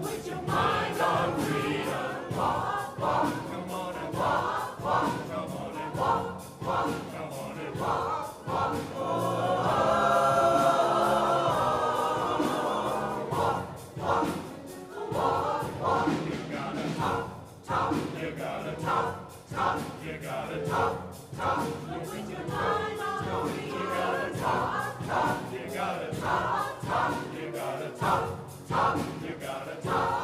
With your mind on freedom, walk, walk. Come on and walk, walk. Come on and walk, walk. Come on and walk, walk. You gotta talk. You gotta talk. You gotta talk. With your mind on freedom, you gotta talk. You gotta talk. You gotta talk. You gotta talk.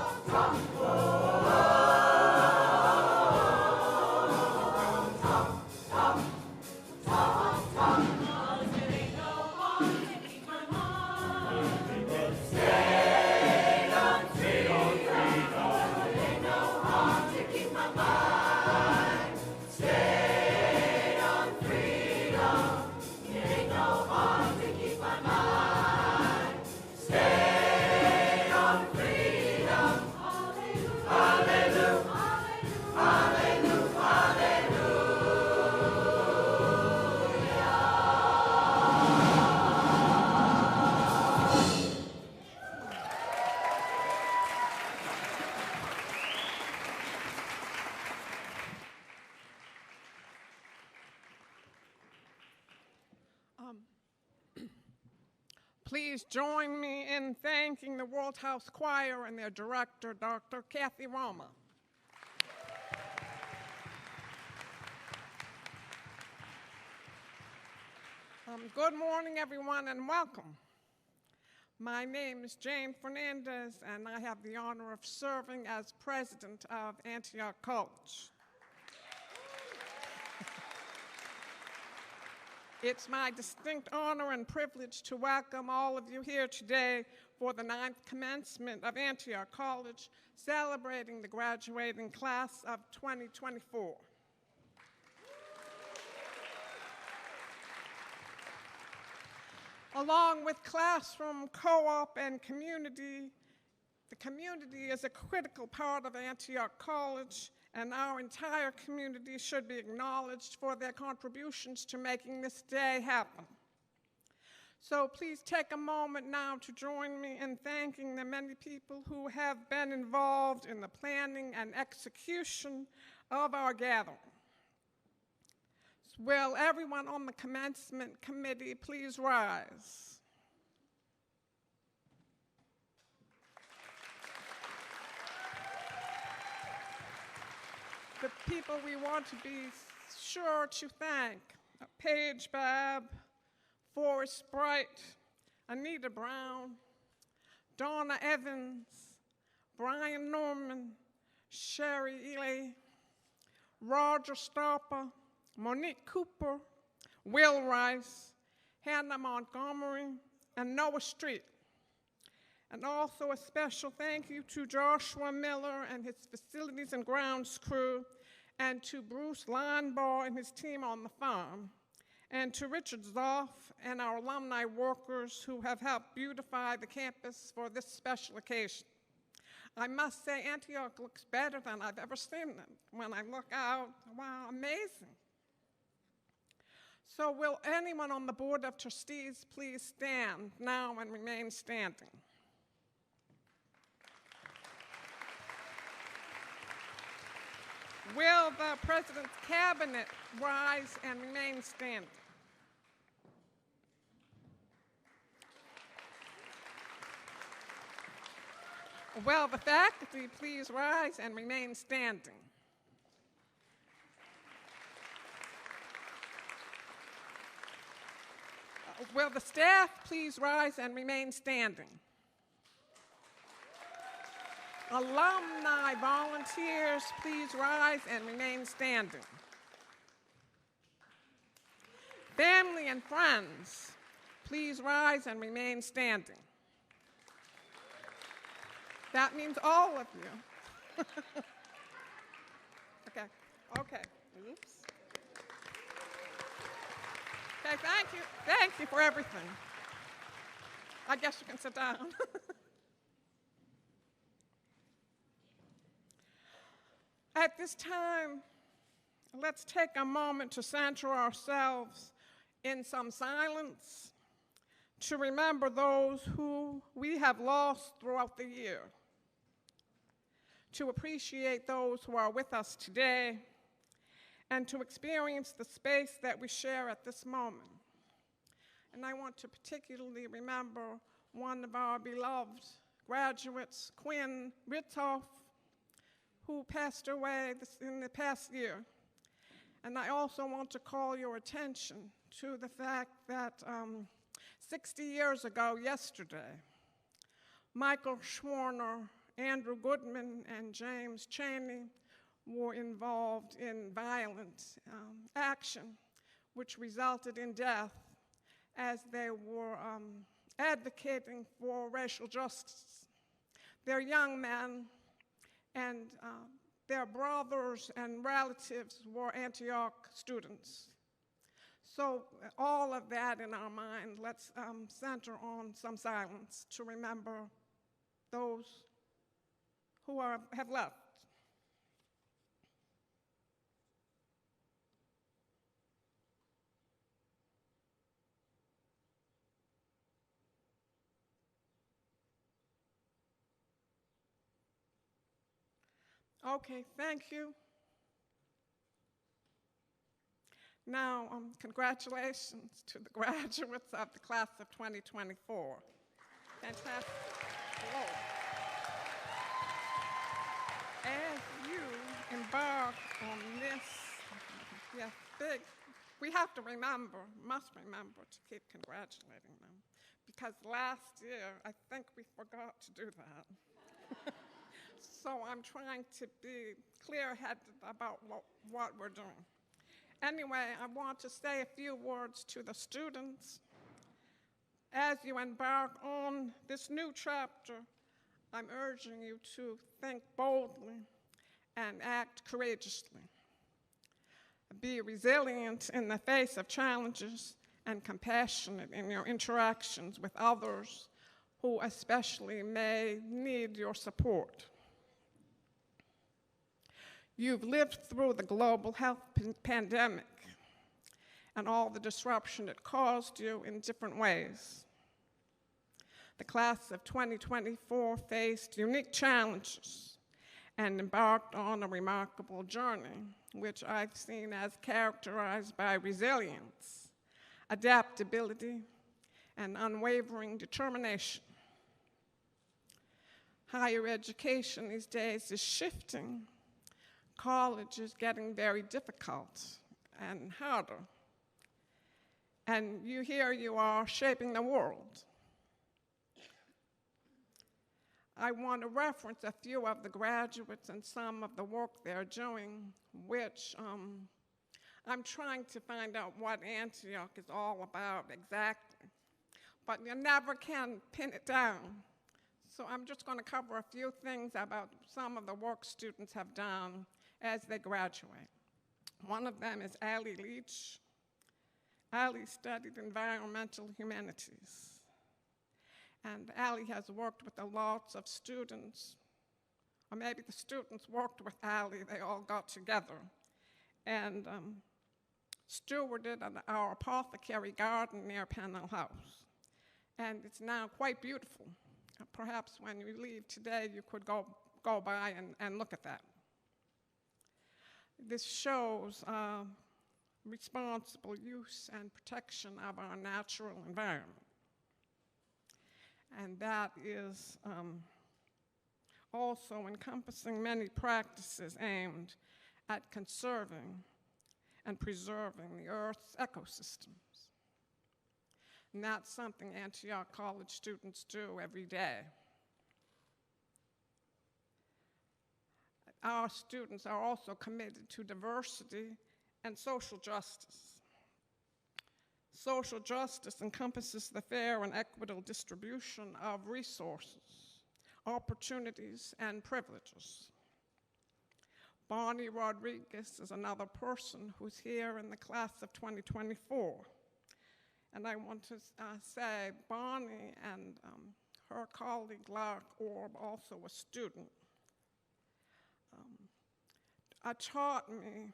Please join me in thanking the World House Choir and their director, Dr. Kathy Roma. Good morning, everyone, and welcome. My name is Jane Fernandez, and I have the honor of serving as president of Antioch College. It's my distinct honor and privilege to welcome all of you here today for the 9th commencement of Antioch College, celebrating the graduating class of 2024. Along with classroom, co-op, and community, the community is a critical part of Antioch College, and our entire community should be acknowledged for their contributions to making this day happen. So please take a moment now to join me in thanking the many people who have been involved in the planning and execution of our gathering. Will everyone on the commencement committee please rise? The people we want to be sure to thank: Paige Babb, Forrest Bright, Anita Brown, Donna Evans, Brian Norman, Sherry Ely, Roger Stopper, Monique Cooper, Will Rice, Hannah Montgomery, and Noah Street. And also a special thank you to Joshua Miller and his facilities and grounds crew, and to Bruce Linebaugh and his team on the farm, and to Richard Zoff and our alumni workers who have helped beautify the campus for this special occasion. I must say Antioch looks better than I've ever seen it. When I look out, wow, amazing. So will anyone on the Board of Trustees please stand now and remain standing? Will the President's Cabinet rise and remain standing? Will the faculty please rise and remain standing? Will the staff please rise and remain standing? Alumni volunteers, please rise and remain standing. Family and friends, please rise and remain standing. That means all of you. Okay. Oops. Okay, thank you for everything. I guess you can sit down. At this time, let's take a moment to center ourselves in some silence, to remember those who we have lost throughout the year, to appreciate those who are with us today, and to experience the space that we share at this moment. And I want to particularly remember one of our beloved graduates, Quinn Rittoff, who passed away in the past year. And I also want to call your attention to the fact that 60 years ago yesterday, Michael Schwerner, Andrew Goodman, and James Chaney were involved in violent action, which resulted in death as they were advocating for racial justice. They're young men, and their brothers and relatives were Antioch students. So all of that in our mind, let's center on some silence to remember those who have left. Okay, thank you. Now, congratulations to the graduates of the class of 2024. Fantastic. Hello. As you embark on this, yes, big, we have to must remember to keep congratulating them, because last year, I think we forgot to do that. So I'm trying to be clear-headed about what we're doing. Anyway, I want to say a few words to the students. As you embark on this new chapter, I'm urging you to think boldly and act courageously. Be resilient in the face of challenges and compassionate in your interactions with others who especially may need your support. You've lived through the global health pandemic and all the disruption it caused you in different ways. The class of 2024 faced unique challenges and embarked on a remarkable journey, which I've seen as characterized by resilience, adaptability, and unwavering determination. Higher education these days is shifting. College is getting very difficult and harder. And here you are shaping the world. I want to reference a few of the graduates and some of the work they're doing, which I'm trying to find out what Antioch is all about exactly. But you never can pin it down. So I'm just going to cover a few things about some of the work students have done as they graduate. One of them is Allie Leach. Allie studied environmental humanities. And Allie has worked with a lot of students, or maybe the students worked with Allie, they all got together, and stewarded our apothecary garden near Pennell House. And it's now quite beautiful. Perhaps when you leave today, you could go by and look at that. This shows responsible use and protection of our natural environment. And that is also encompassing many practices aimed at conserving and preserving the Earth's ecosystems. And that's something Antioch College students do every day. Our students are also committed to diversity and social justice. Social justice encompasses the fair and equitable distribution of resources, opportunities, and privileges. Bonnie Rodriguez is another person who's here in the class of 2024. And I want to say Bonnie and her colleague Lark Orb, also a student, taught me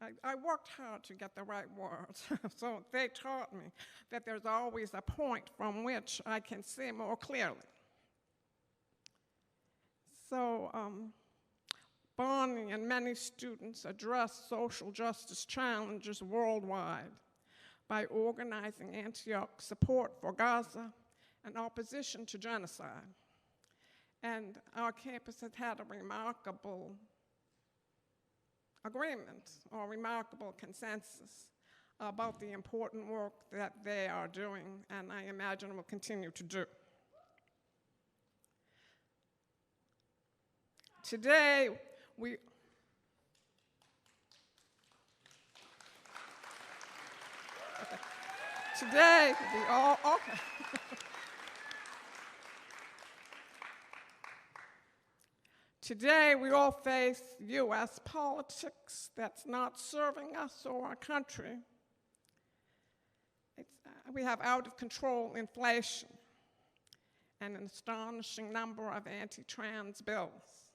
I worked hard to get the right words, so they taught me that there's always a point from which I can see more clearly. So Bonnie and many students address social justice challenges worldwide by organizing Antioch support for Gaza and opposition to genocide. And our campus has had a remarkable agreement or remarkable consensus about the important work that they are doing, and I imagine will continue to do. Today, Today, we all, okay. Today, we all face US politics that's not serving us or our country. We have out of control inflation and an astonishing number of anti-trans bills.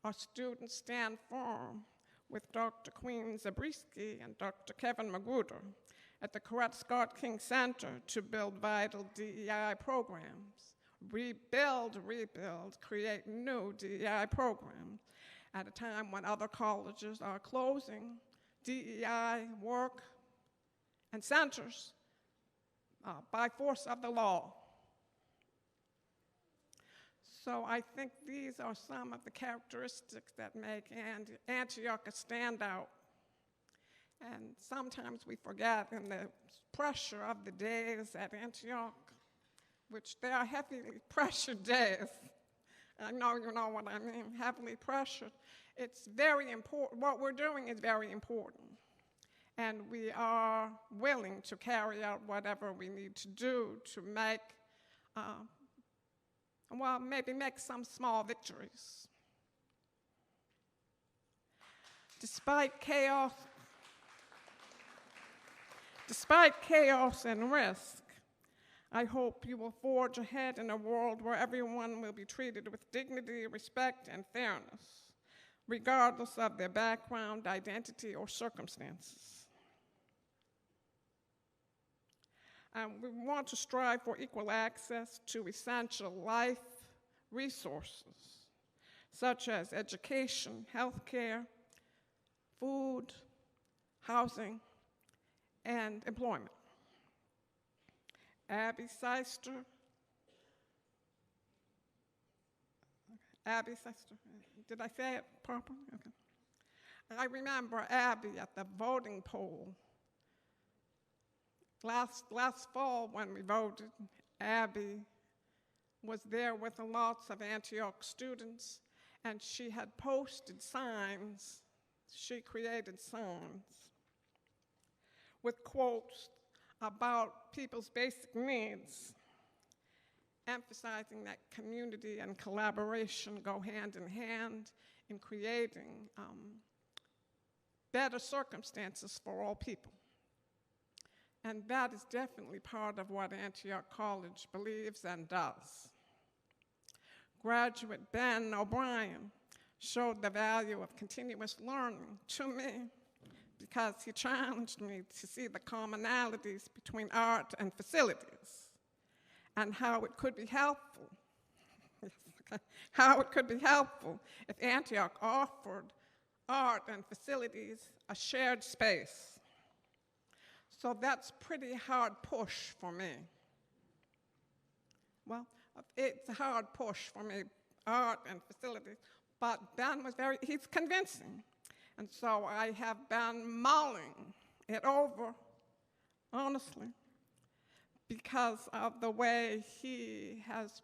Our students stand firm with Dr. Queen Zabriskie and Dr. Kevin Magruder at the Coretta Scott King Center to build vital DEI programs. Rebuild, create new DEI programs at a time when other colleges are closing DEI work and centers by force of the law. So I think these are some of the characteristics that make Antioch a standout. And sometimes we forget in the pressure of the days at Antioch, which they are heavily pressured days. I know you know what I mean, heavily pressured. It's very important. What we're doing is very important. And we are willing to carry out whatever we need to do to make, maybe make some small victories. Despite chaos and risk, I hope you will forge ahead in a world where everyone will be treated with dignity, respect, and fairness, regardless of their background, identity, or circumstances. We want to strive for equal access to essential life resources, such as education, healthcare, food, housing, and employment. Abby Seister, did I say it properly? Okay. I remember Abby at the voting poll. Last fall when we voted, Abby was there with lots of Antioch students, and she had posted signs. She created signs with quotes about people's basic needs, emphasizing that community and collaboration go hand in hand in creating better circumstances for all people. And that is definitely part of what Antioch College believes and does. Graduate Ben O'Brien showed the value of continuous learning to me because he challenged me to see the commonalities between art and facilities and how it could be helpful, if Antioch offered art and facilities a shared space. So that's pretty hard push for me. Well, it's a hard push for me, art and facilities, but Ben was he's convincing. And so I have been mulling it over, honestly, because of the way he has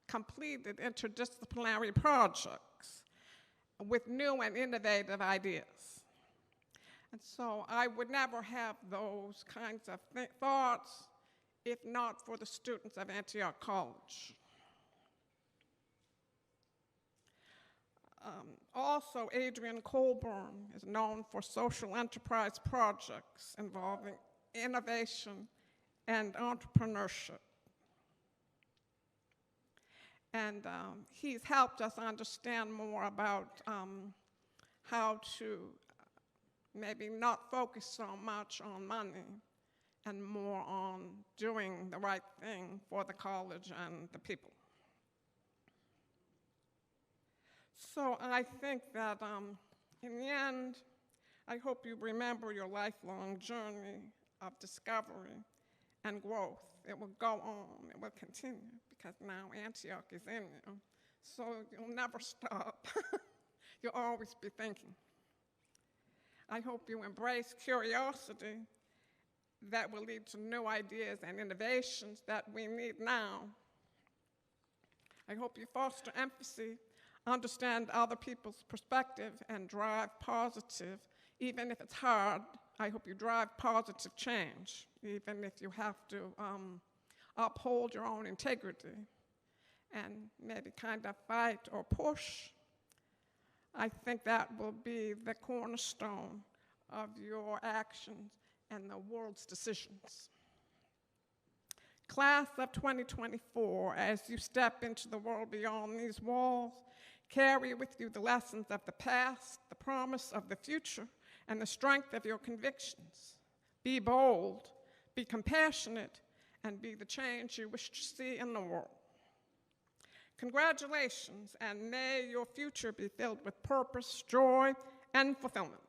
completed interdisciplinary projects with new and innovative ideas. And so I would never have those kinds of thoughts if not for the students of Antioch College. Also, Adrian Colburn is known for social enterprise projects involving innovation and entrepreneurship. And he's helped us understand more about how to maybe not focus so much on money and more on doing the right thing for the college and the people. So I think that in the end, I hope you remember your lifelong journey of discovery and growth. It will go on, it will continue, because now Antioch is in you. So you'll never stop. You'll always be thinking. I hope you embrace curiosity that will lead to new ideas and innovations that we need now. I hope you foster empathy, understand other people's perspective, and drive positive, even if it's hard. I hope you drive positive change, even if you have to uphold your own integrity and maybe kind of fight or push. I think that will be the cornerstone of your actions and the world's decisions. Class of 2024, as you step into the world beyond these walls, carry with you the lessons of the past, the promise of the future, and the strength of your convictions. Be bold, be compassionate, and be the change you wish to see in the world. Congratulations, and may your future be filled with purpose, joy, and fulfillment.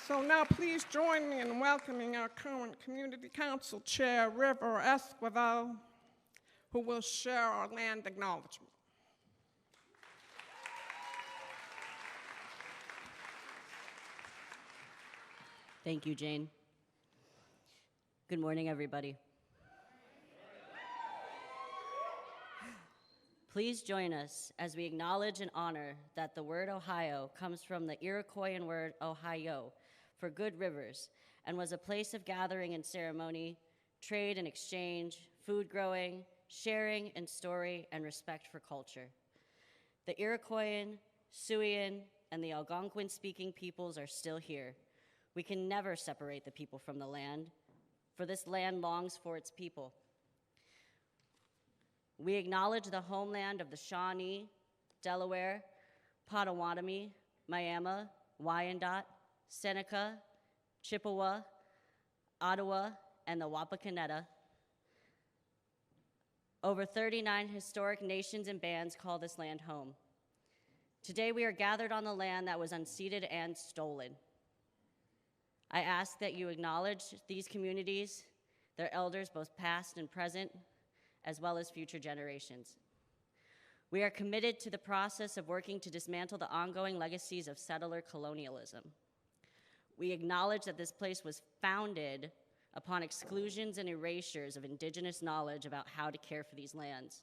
So now please join me in welcoming our current Community Council Chair, River Esquivel, who will share our land acknowledgement. Thank you, Jane. Good morning, everybody. Please join us as we acknowledge and honor that the word Ohio comes from the Iroquoian word Ohio for good rivers and was a place of gathering and ceremony, trade and exchange, food growing, sharing and story, and respect for culture. The Iroquoian, Siouan, and the Algonquin-speaking peoples are still here. We can never separate the people from the land, for this land longs for its people. We acknowledge the homeland of the Shawnee, Delaware, Potawatomi, Miami, Wyandot, Seneca, Chippewa, Ottawa, and the Wapakoneta. Over 39 historic nations and bands call this land home. Today we are gathered on the land that was unceded and stolen. I ask that you acknowledge these communities, their elders both past and present, as well as future generations. We are committed to the process of working to dismantle the ongoing legacies of settler colonialism. We acknowledge that this place was founded upon exclusions and erasures of indigenous knowledge about how to care for these lands.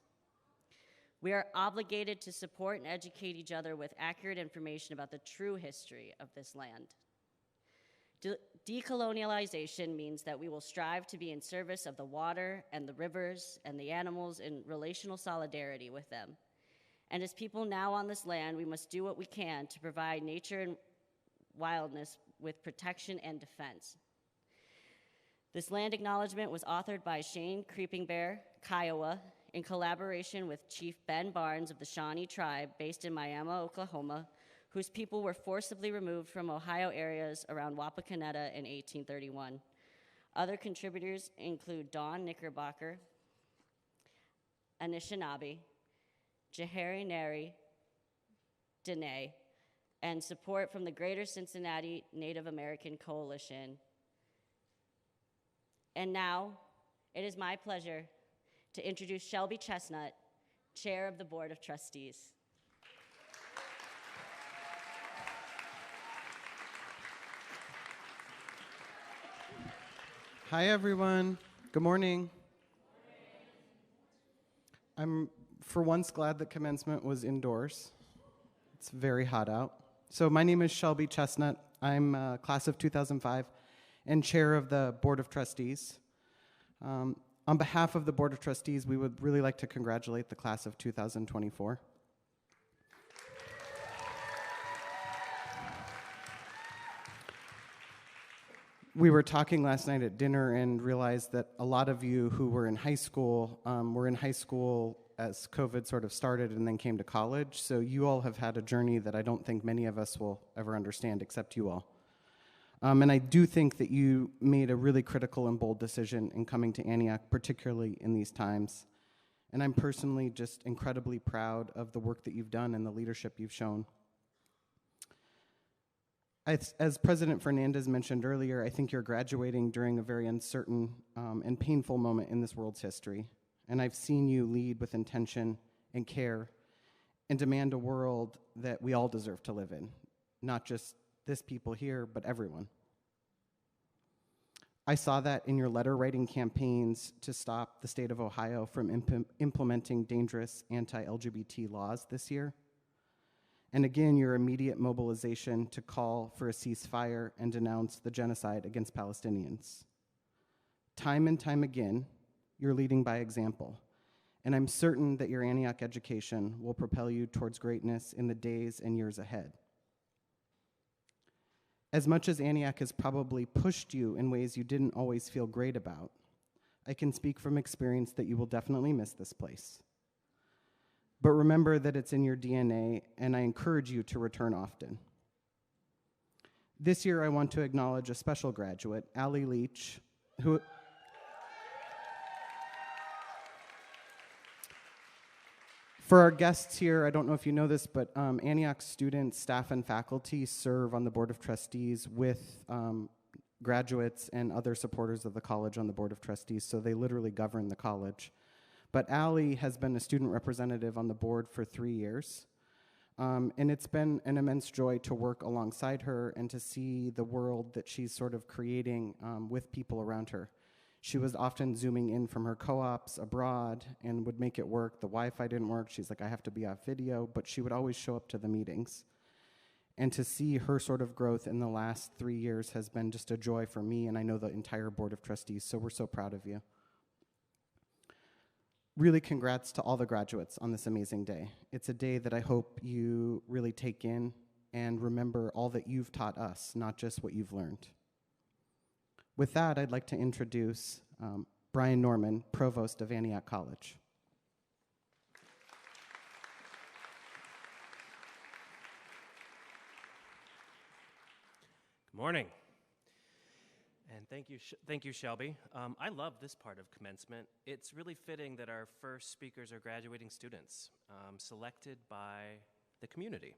We are obligated to support and educate each other with accurate information about the true history of this land. Decolonialization means that we will strive to be in service of the water and the rivers and the animals in relational solidarity with them. And as people now on this land, we must do what we can to provide nature and wildness with protection and defense. This land acknowledgement was authored by Shane Creeping Bear, Kiowa, in collaboration with Chief Ben Barnes of the Shawnee tribe based in Miami, Oklahoma, whose people were forcibly removed from Ohio areas around Wapakoneta in 1831. Other contributors include Dawn Knickerbocker, Anishinaabe, Jahari Neri, Dene, and support from the Greater Cincinnati Native American Coalition. And now, it is my pleasure to introduce Shelby Chestnut, Chair of the Board of Trustees. Hi, everyone. Good morning. I'm, for once, glad that commencement was indoors. It's very hot out. So my name is Shelby Chestnut. I'm class of 2005 and chair of the Board of Trustees. On behalf of the Board of Trustees, we would really like to congratulate the class of 2024. We were talking last night at dinner and realized that a lot of you who were in high school as COVID sort of started and then came to college. So you all have had a journey that I don't think many of us will ever understand except you all. And I do think that you made a really critical and bold decision in coming to Antioch, particularly in these times. And I'm personally just incredibly proud of the work that you've done and the leadership you've shown. As President Fernandez mentioned earlier, I think you're graduating during a very uncertain and painful moment in this world's history. And I've seen you lead with intention and care and demand a world that we all deserve to live in, not just this people here, but everyone. I saw that in your letter writing campaigns to stop the state of Ohio from implementing dangerous anti-LGBT laws this year. And again, your immediate mobilization to call for a ceasefire and denounce the genocide against Palestinians. Time and time again, you're leading by example. And I'm certain that your Antioch education will propel you towards greatness in the days and years ahead. As much as Antioch has probably pushed you in ways you didn't always feel great about, I can speak from experience that you will definitely miss this place. But remember that it's in your DNA, and I encourage you to return often. This year, I want to acknowledge a special graduate, Allie Leach, who... For our guests here, I don't know if you know this, but Antioch students, staff, and faculty serve on the Board of Trustees with graduates and other supporters of the college on the Board of Trustees, so they literally govern the college. But Allie has been a student representative on the board for 3 years, and it's been an immense joy to work alongside her and to see the world that she's sort of creating with people around her. She was often zooming in from her co-ops abroad and would make it work. The Wi-Fi didn't work. She's like, I have to be off video, but she would always show up to the meetings. And to see her sort of growth in the last 3 years has been just a joy for me, and I know the entire Board of Trustees, so we're so proud of you. Really congrats to all the graduates on this amazing day. It's a day that I hope you really take in and remember all that you've taught us, not just what you've learned. With that, I'd like to introduce Brian Norman, Provost of Antioch College. Good morning. And thank you, Shelby. I love this part of commencement. It's really fitting that our first speakers are graduating students, selected by the community.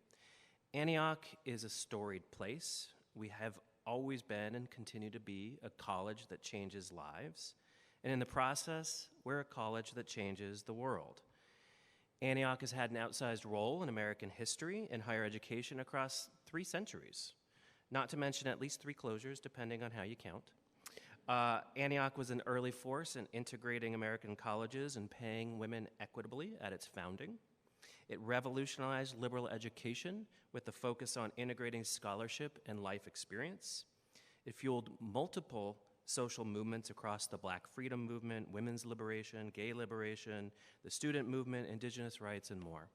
Antioch is a storied place. We have always been and continue to be a college that changes lives. And in the process, we're a college that changes the world. Antioch has had an outsized role in American history and higher education across 3 centuries, not to mention at least 3 closures, depending on how you count. Antioch was an early force in integrating American colleges and paying women equitably at its founding. It revolutionized liberal education with the focus on integrating scholarship and life experience. It fueled multiple social movements across the Black freedom movement, women's liberation, gay liberation, the student movement, indigenous rights, and more.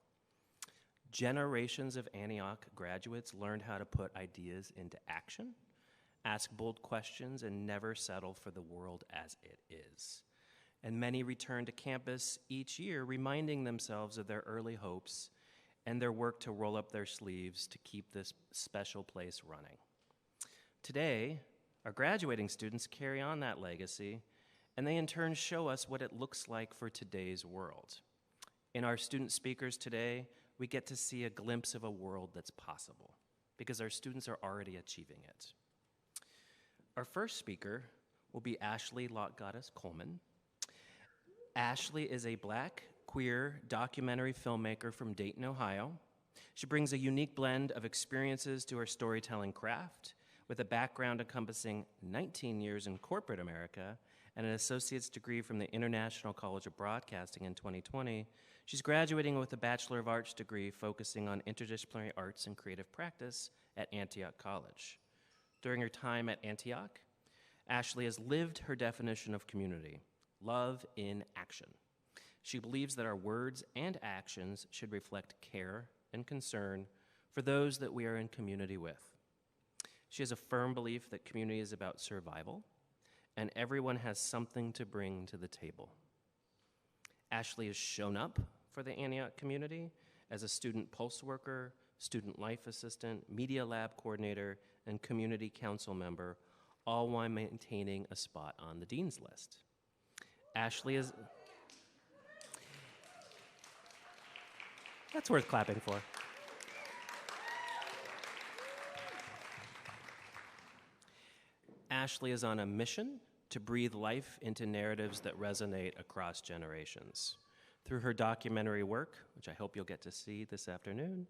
Generations of Antioch graduates learned how to put ideas into action, ask bold questions, and never settle for the world as it is. And many return to campus each year reminding themselves of their early hopes and their work to roll up their sleeves to keep this special place running. Today, our graduating students carry on that legacy, and they in turn show us what it looks like for today's world. In our student speakers today, we get to see a glimpse of a world that's possible, because our students are already achieving it. Our first speaker will be Ashley Lot-Goddess Coleman. Ashley is a Black, queer documentary filmmaker from Dayton, Ohio. She brings a unique blend of experiences to her storytelling craft, with a background encompassing 19 years in corporate America and an associate's degree from the International College of Broadcasting in 2020. She's graduating with a Bachelor of Arts degree focusing on interdisciplinary arts and creative practice at Antioch College. During her time at Antioch, Ashley has lived her definition of community: love in action. She believes that our words and actions should reflect care and concern for those that we are in community with. She has a firm belief that community is about survival, and everyone has something to bring to the table. Ashley has shown up for the Antioch community as a student pulse worker, student life assistant, media lab coordinator, and community council member, all while maintaining a spot on the dean's list. Ashley is... That's worth clapping for. Ashley is on a mission to breathe life into narratives that resonate across generations. Through her documentary work, which I hope you'll get to see this afternoon,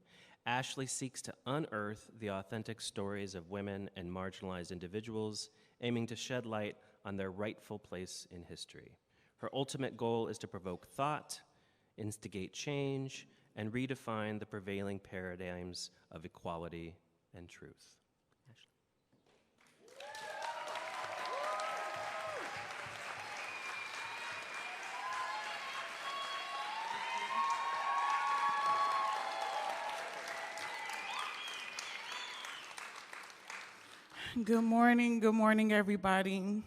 Ashley seeks to unearth the authentic stories of women and marginalized individuals, aiming to shed light on their rightful place in history. Her ultimate goal is to provoke thought, instigate change, and redefine the prevailing paradigms of equality and truth. Good morning, everybody.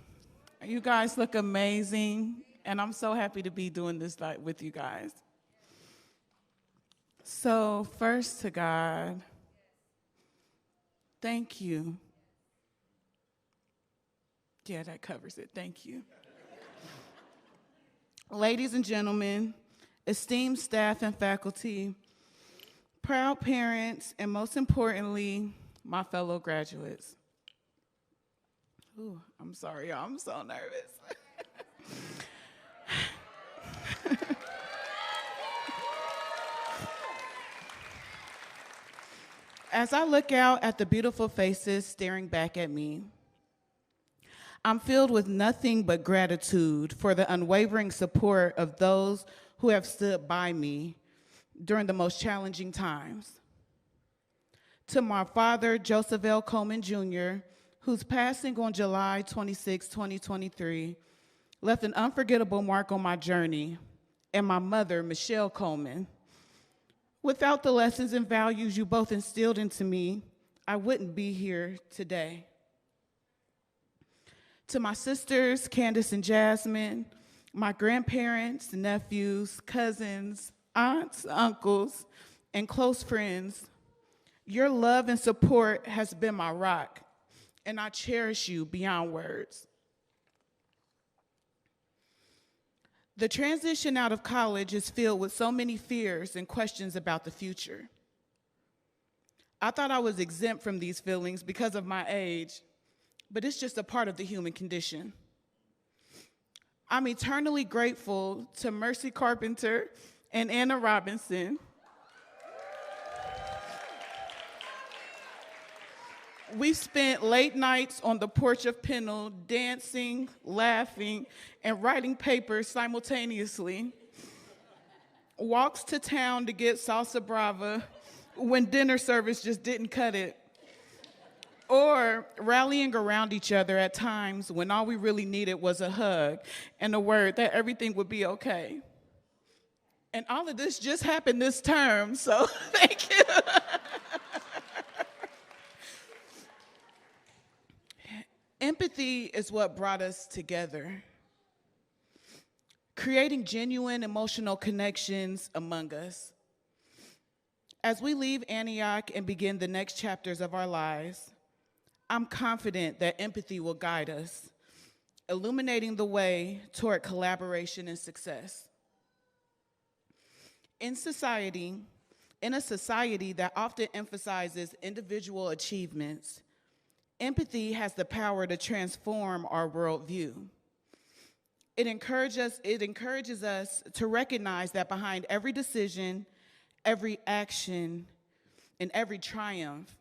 You guys look amazing, and I'm so happy to be doing this night with you guys. So, first to God, thank you. Yeah, that covers it. Thank you. Ladies and gentlemen, esteemed staff and faculty, proud parents, and most importantly, my fellow graduates. Ooh, I'm sorry, y'all. I'm so nervous. As I look out at the beautiful faces staring back at me, I'm filled with nothing but gratitude for the unwavering support of those who have stood by me during the most challenging times. To my father, Joseph L. Coleman, Jr., whose passing on July 26, 2023, left an unforgettable mark on my journey, and my mother, Michelle Coleman. Without the lessons and values you both instilled into me, I wouldn't be here today. To my sisters, Candace and Jasmine, my grandparents, nephews, cousins, aunts, uncles, and close friends, your love and support has been my rock, and I cherish you beyond words. The transition out of college is filled with so many fears and questions about the future. I thought I was exempt from these feelings because of my age, but it's just a part of the human condition. I'm eternally grateful to Mercy Carpenter and Anna Robinson. We spent late nights on the porch of Pennell, dancing, laughing, and writing papers simultaneously. Walks to town to get salsa brava when dinner service just didn't cut it. Or rallying around each other at times when all we really needed was a hug and a word that everything would be okay. And all of this just happened this term, so thank you. Empathy is what brought us together, creating genuine emotional connections among us. As we leave Antioch and begin the next chapters of our lives, I'm confident that empathy will guide us, illuminating the way toward collaboration and success. In a society that often emphasizes individual achievements, empathy has the power to transform our worldview. It encourages us to recognize that behind every decision, every action, and every triumph,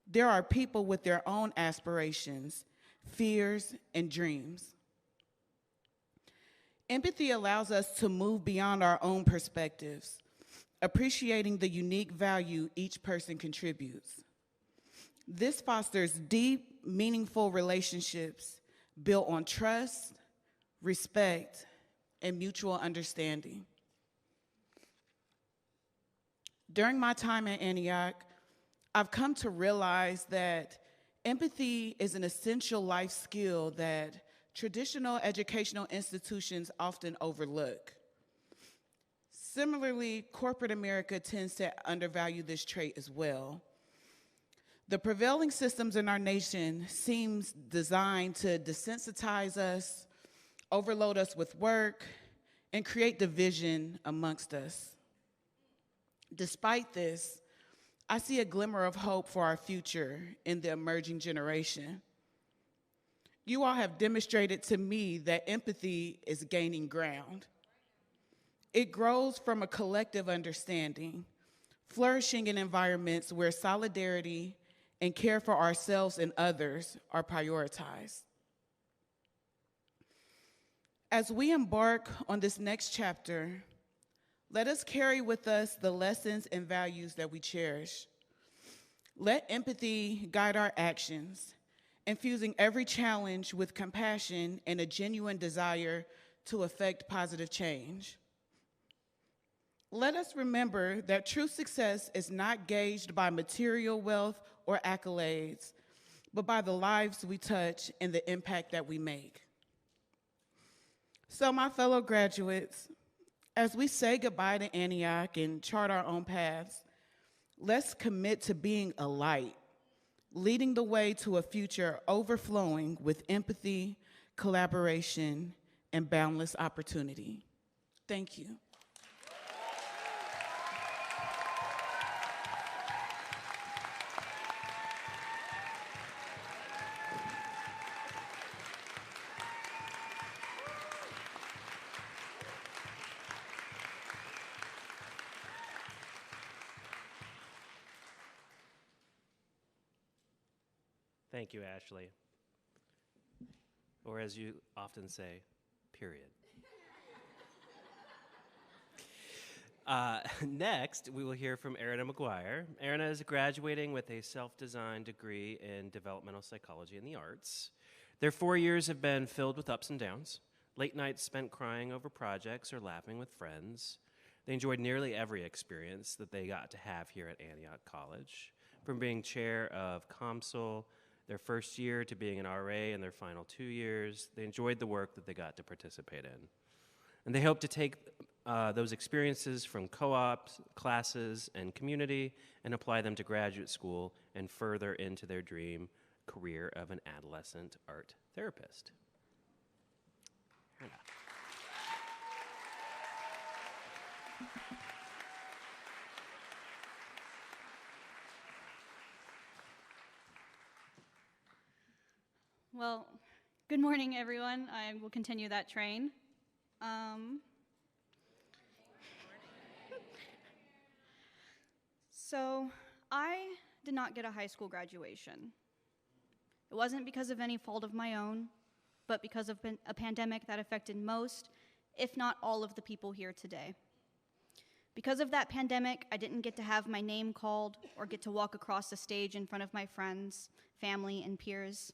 there are people with their own aspirations, fears, and dreams. Empathy allows us to move beyond our own perspectives, appreciating the unique value each person contributes. This fosters deep, meaningful relationships built on trust, respect, and mutual understanding. During my time at Antioch, I've come to realize that Empathy is an essential life skill that traditional educational institutions often overlook. Similarly, corporate America tends to undervalue this trait as well. The prevailing systems in our nation seems designed to desensitize us, overload us with work, and create division amongst us. Despite this, I see a glimmer of hope for our future in the emerging generation. You all have demonstrated to me that empathy is gaining ground. It grows from a collective understanding, flourishing in environments where solidarity and care for ourselves and others are prioritized. As we embark on this next chapter, let us carry with us the lessons and values that we cherish. Let empathy guide our actions, infusing every challenge with compassion and a genuine desire to effect positive change. Let us remember that true success is not gauged by material wealth or accolades, but by the lives we touch and the impact that we make. So, my fellow graduates, as we say goodbye to Antioch and chart our own paths, let's commit to being a light, leading the way to a future overflowing with empathy, collaboration, and boundless opportunity. Thank you. Thank you, Ashley. Or as you often say, period. Next, we will hear from Erina McGuire. Erina is graduating with a self-designed degree in developmental psychology and the arts. Their 4 years have been filled with ups and downs, late nights spent crying over projects or laughing with friends. They enjoyed nearly every experience that they got to have here at Antioch College, from being chair of COMSOL their first year to being an RA in their final 2 years. They enjoyed the work that they got to participate in. And they hope to take those experiences from co-ops, classes, and community and apply them to graduate school and further into their dream career of an adolescent art therapist. Well, good morning, everyone. I will continue that train. So, I did not get a high school graduation. It wasn't because of any fault of my own, but because of a pandemic that affected most, if not all, of the people here today. Because of that pandemic, I didn't get to have my name called or get to walk across the stage in front of my friends, family, and peers.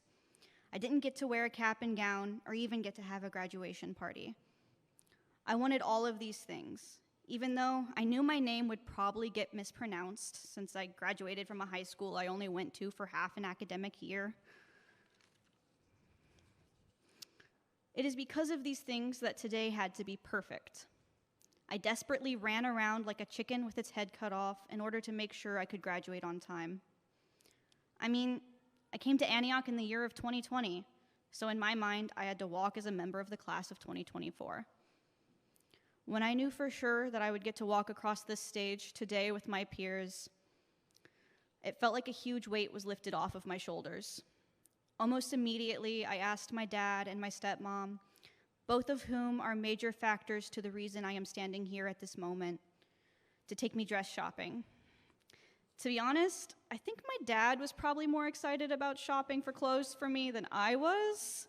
I didn't get to wear a cap and gown or even get to have a graduation party. I wanted all of these things, even though I knew my name would probably get mispronounced since I graduated from a high school I only went to for half an academic year. It is because of these things that today had to be perfect. I desperately ran around like a chicken with its head cut off in order to make sure I could graduate on time. I mean, I came to Antioch in the year of 2020, so in my mind, I had to walk as a member of the class of 2024. When I knew for sure that I would get to walk across this stage today with my peers, it felt like a huge weight was lifted off of my shoulders. Almost immediately, I asked my dad and my stepmom, both of whom are major factors to the reason I am standing here at this moment, to take me dress shopping. To be honest, I think my dad was probably more excited about shopping for clothes for me than I was.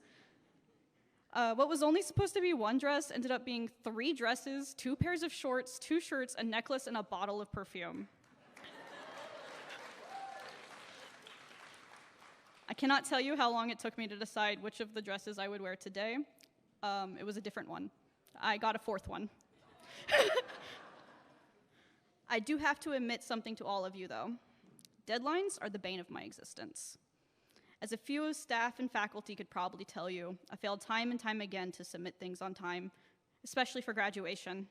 What was only supposed to be one dress ended up being 3 dresses, 2 pairs of shorts, 2 shirts, a necklace, and a bottle of perfume. I cannot tell you how long it took me to decide which of the dresses I would wear today. It was a different one. I got a 4th one. I do have to admit something to all of you, though. Deadlines are the bane of my existence. As a few staff and faculty could probably tell you, I failed time and time again to submit things on time, especially for graduation.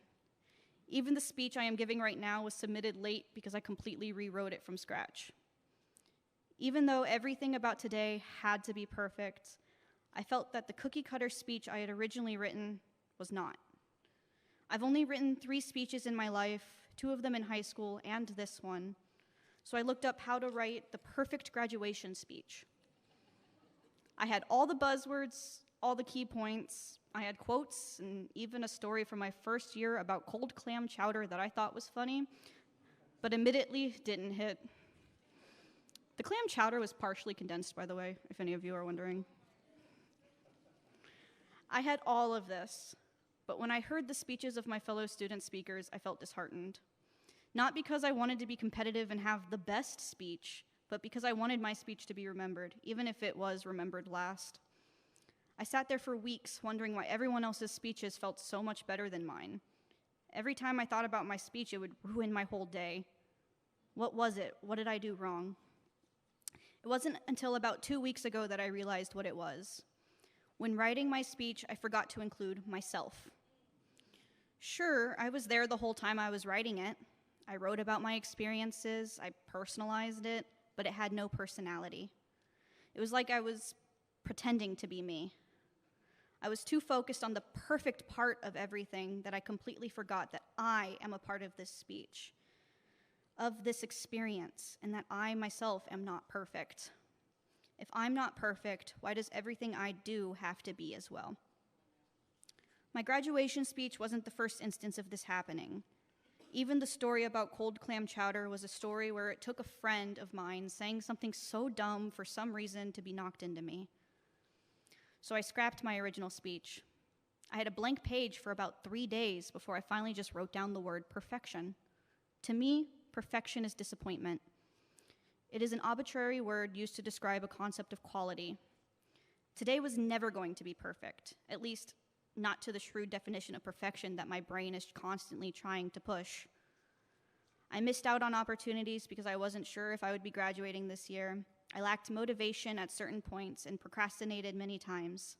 Even the speech I am giving right now was submitted late because I completely rewrote it from scratch. Even though everything about today had to be perfect, I felt that the cookie-cutter speech I had originally written was not. I've only written 3 speeches in my life, 2 of them in high school and this one, so I looked up how to write the perfect graduation speech. I had all the buzzwords, all the key points. I had quotes and even a story from my first year about cold clam chowder that I thought was funny, but admittedly didn't hit. The clam chowder was partially condensed, by the way, if any of you are wondering. I had all of this, but when I heard the speeches of my fellow student speakers, I felt disheartened. Not because I wanted to be competitive and have the best speech, but because I wanted my speech to be remembered, even if it was remembered last. I sat there for weeks wondering why everyone else's speeches felt so much better than mine. Every time I thought about my speech, it would ruin my whole day. What was it? What did I do wrong? It wasn't until about 2 weeks ago that I realized what it was. When writing my speech, I forgot to include myself. Sure, I was there the whole time I was writing it. I wrote about my experiences, I personalized it, but it had no personality. It was like I was pretending to be me. I was too focused on the perfect part of everything that I completely forgot that I am a part of this speech, of this experience, and that I myself am not perfect. If I'm not perfect, why does everything I do have to be as well? My graduation speech wasn't the first instance of this happening. Even the story about cold clam chowder was a story where it took a friend of mine saying something so dumb for some reason to be knocked into me. So I scrapped my original speech. I had a blank page for about 3 days before I finally just wrote down the word perfection. To me, perfection is disappointment. It is an arbitrary word used to describe a concept of quality. Today was never going to be perfect, at least not to the shrewd definition of perfection that my brain is constantly trying to push. I missed out on opportunities because I wasn't sure if I would be graduating this year. I lacked motivation at certain points and procrastinated many times.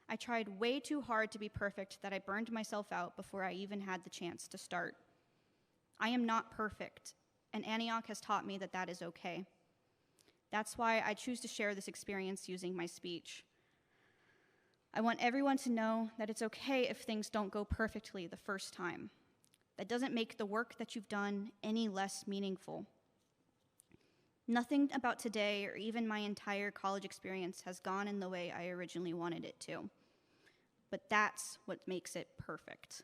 I tried way too hard to be perfect that I burned myself out before I even had the chance to start. I am not perfect, and Antioch has taught me that that is okay. That's why I choose to share this experience using my speech. I want everyone to know that it's okay if things don't go perfectly the first time. That doesn't make the work that you've done any less meaningful. Nothing about today or even my entire college experience has gone in the way I originally wanted it to. But that's what makes it perfect.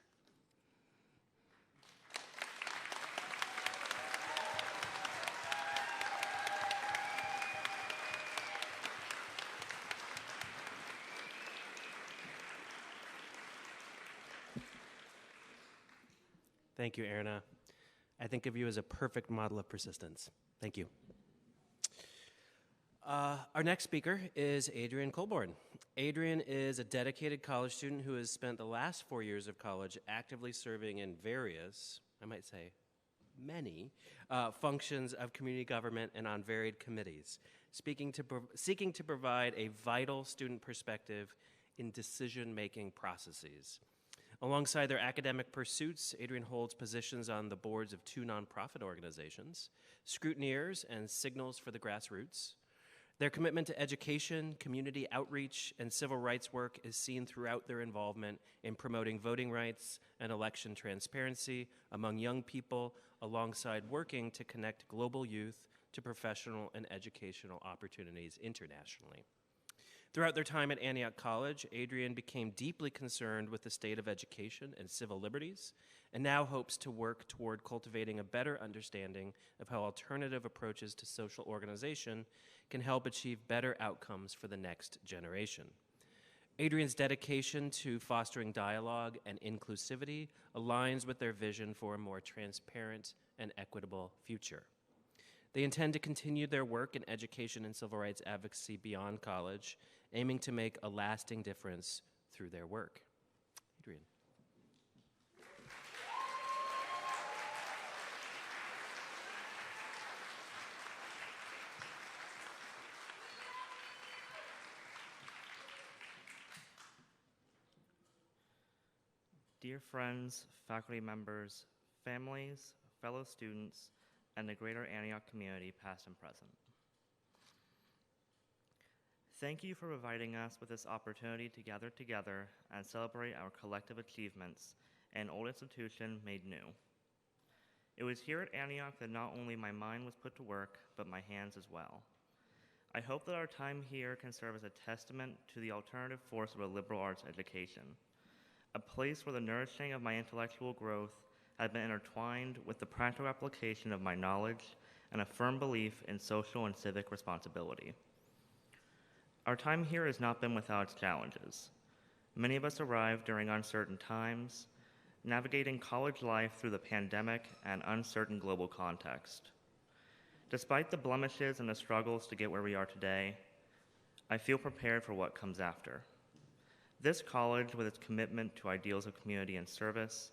Thank you, Erna. I think of you as a perfect model of persistence. Thank you. Our next speaker is Adrian Colborn. Adrian is a dedicated college student who has spent the last 4 years of college actively serving in various, I might say many, functions of community government and on varied committees, seeking to provide a vital student perspective in decision-making processes. Alongside their academic pursuits, Adrian holds positions on the boards of 2 nonprofit organizations, Scrutineers and Signals for the Grassroots. Their commitment to education, community outreach, and civil rights work is seen throughout their involvement in promoting voting rights and election transparency among young people, alongside working to connect global youth to professional and educational opportunities internationally. Throughout their time at Antioch College, Adrian became deeply concerned with the state of education and civil liberties, and now hopes to work toward cultivating a better understanding of how alternative approaches to social organization can help achieve better outcomes for the next generation. Adrian's dedication to fostering dialogue and inclusivity aligns with their vision for a more transparent and equitable future. They intend to continue their work in education and civil rights advocacy beyond college, aiming to make a lasting difference through their work. Adrian. dear friends, faculty members, families, fellow students, and the greater Antioch community, past and present. Thank you for providing us with this opportunity to gather together and celebrate our collective achievements, an old institution made new. It was here at Antioch that not only my mind was put to work, but my hands as well. I hope that our time here can serve as a testament to the alternative force of a liberal arts education, a place where the nourishing of my intellectual growth has been intertwined with the practical application of my knowledge and a firm belief in social and civic responsibility. Our time here has not been without its challenges. Many of us arrived during uncertain times, navigating college life through the pandemic and uncertain global context. Despite the blemishes and the struggles to get where we are today, I feel prepared for what comes after. This college, with its commitment to ideals of community and service,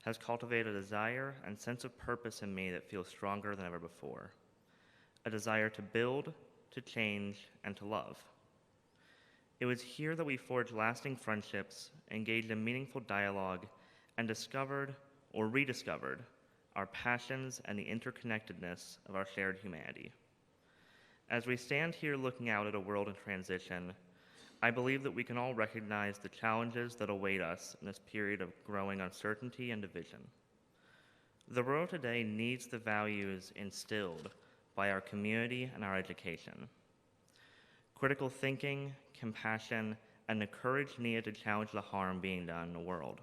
has cultivated a desire and sense of purpose in me that feels stronger than ever before. A desire to build, to change, and to love. It was here that we forged lasting friendships, engaged in meaningful dialogue, and discovered or rediscovered our passions and the interconnectedness of our shared humanity. As we stand here looking out at a world in transition, I believe that we can all recognize the challenges that await us in this period of growing uncertainty and division. The world today needs the values instilled by our community and our education. Critical thinking, compassion, and the courage needed to challenge the harm being done in the world.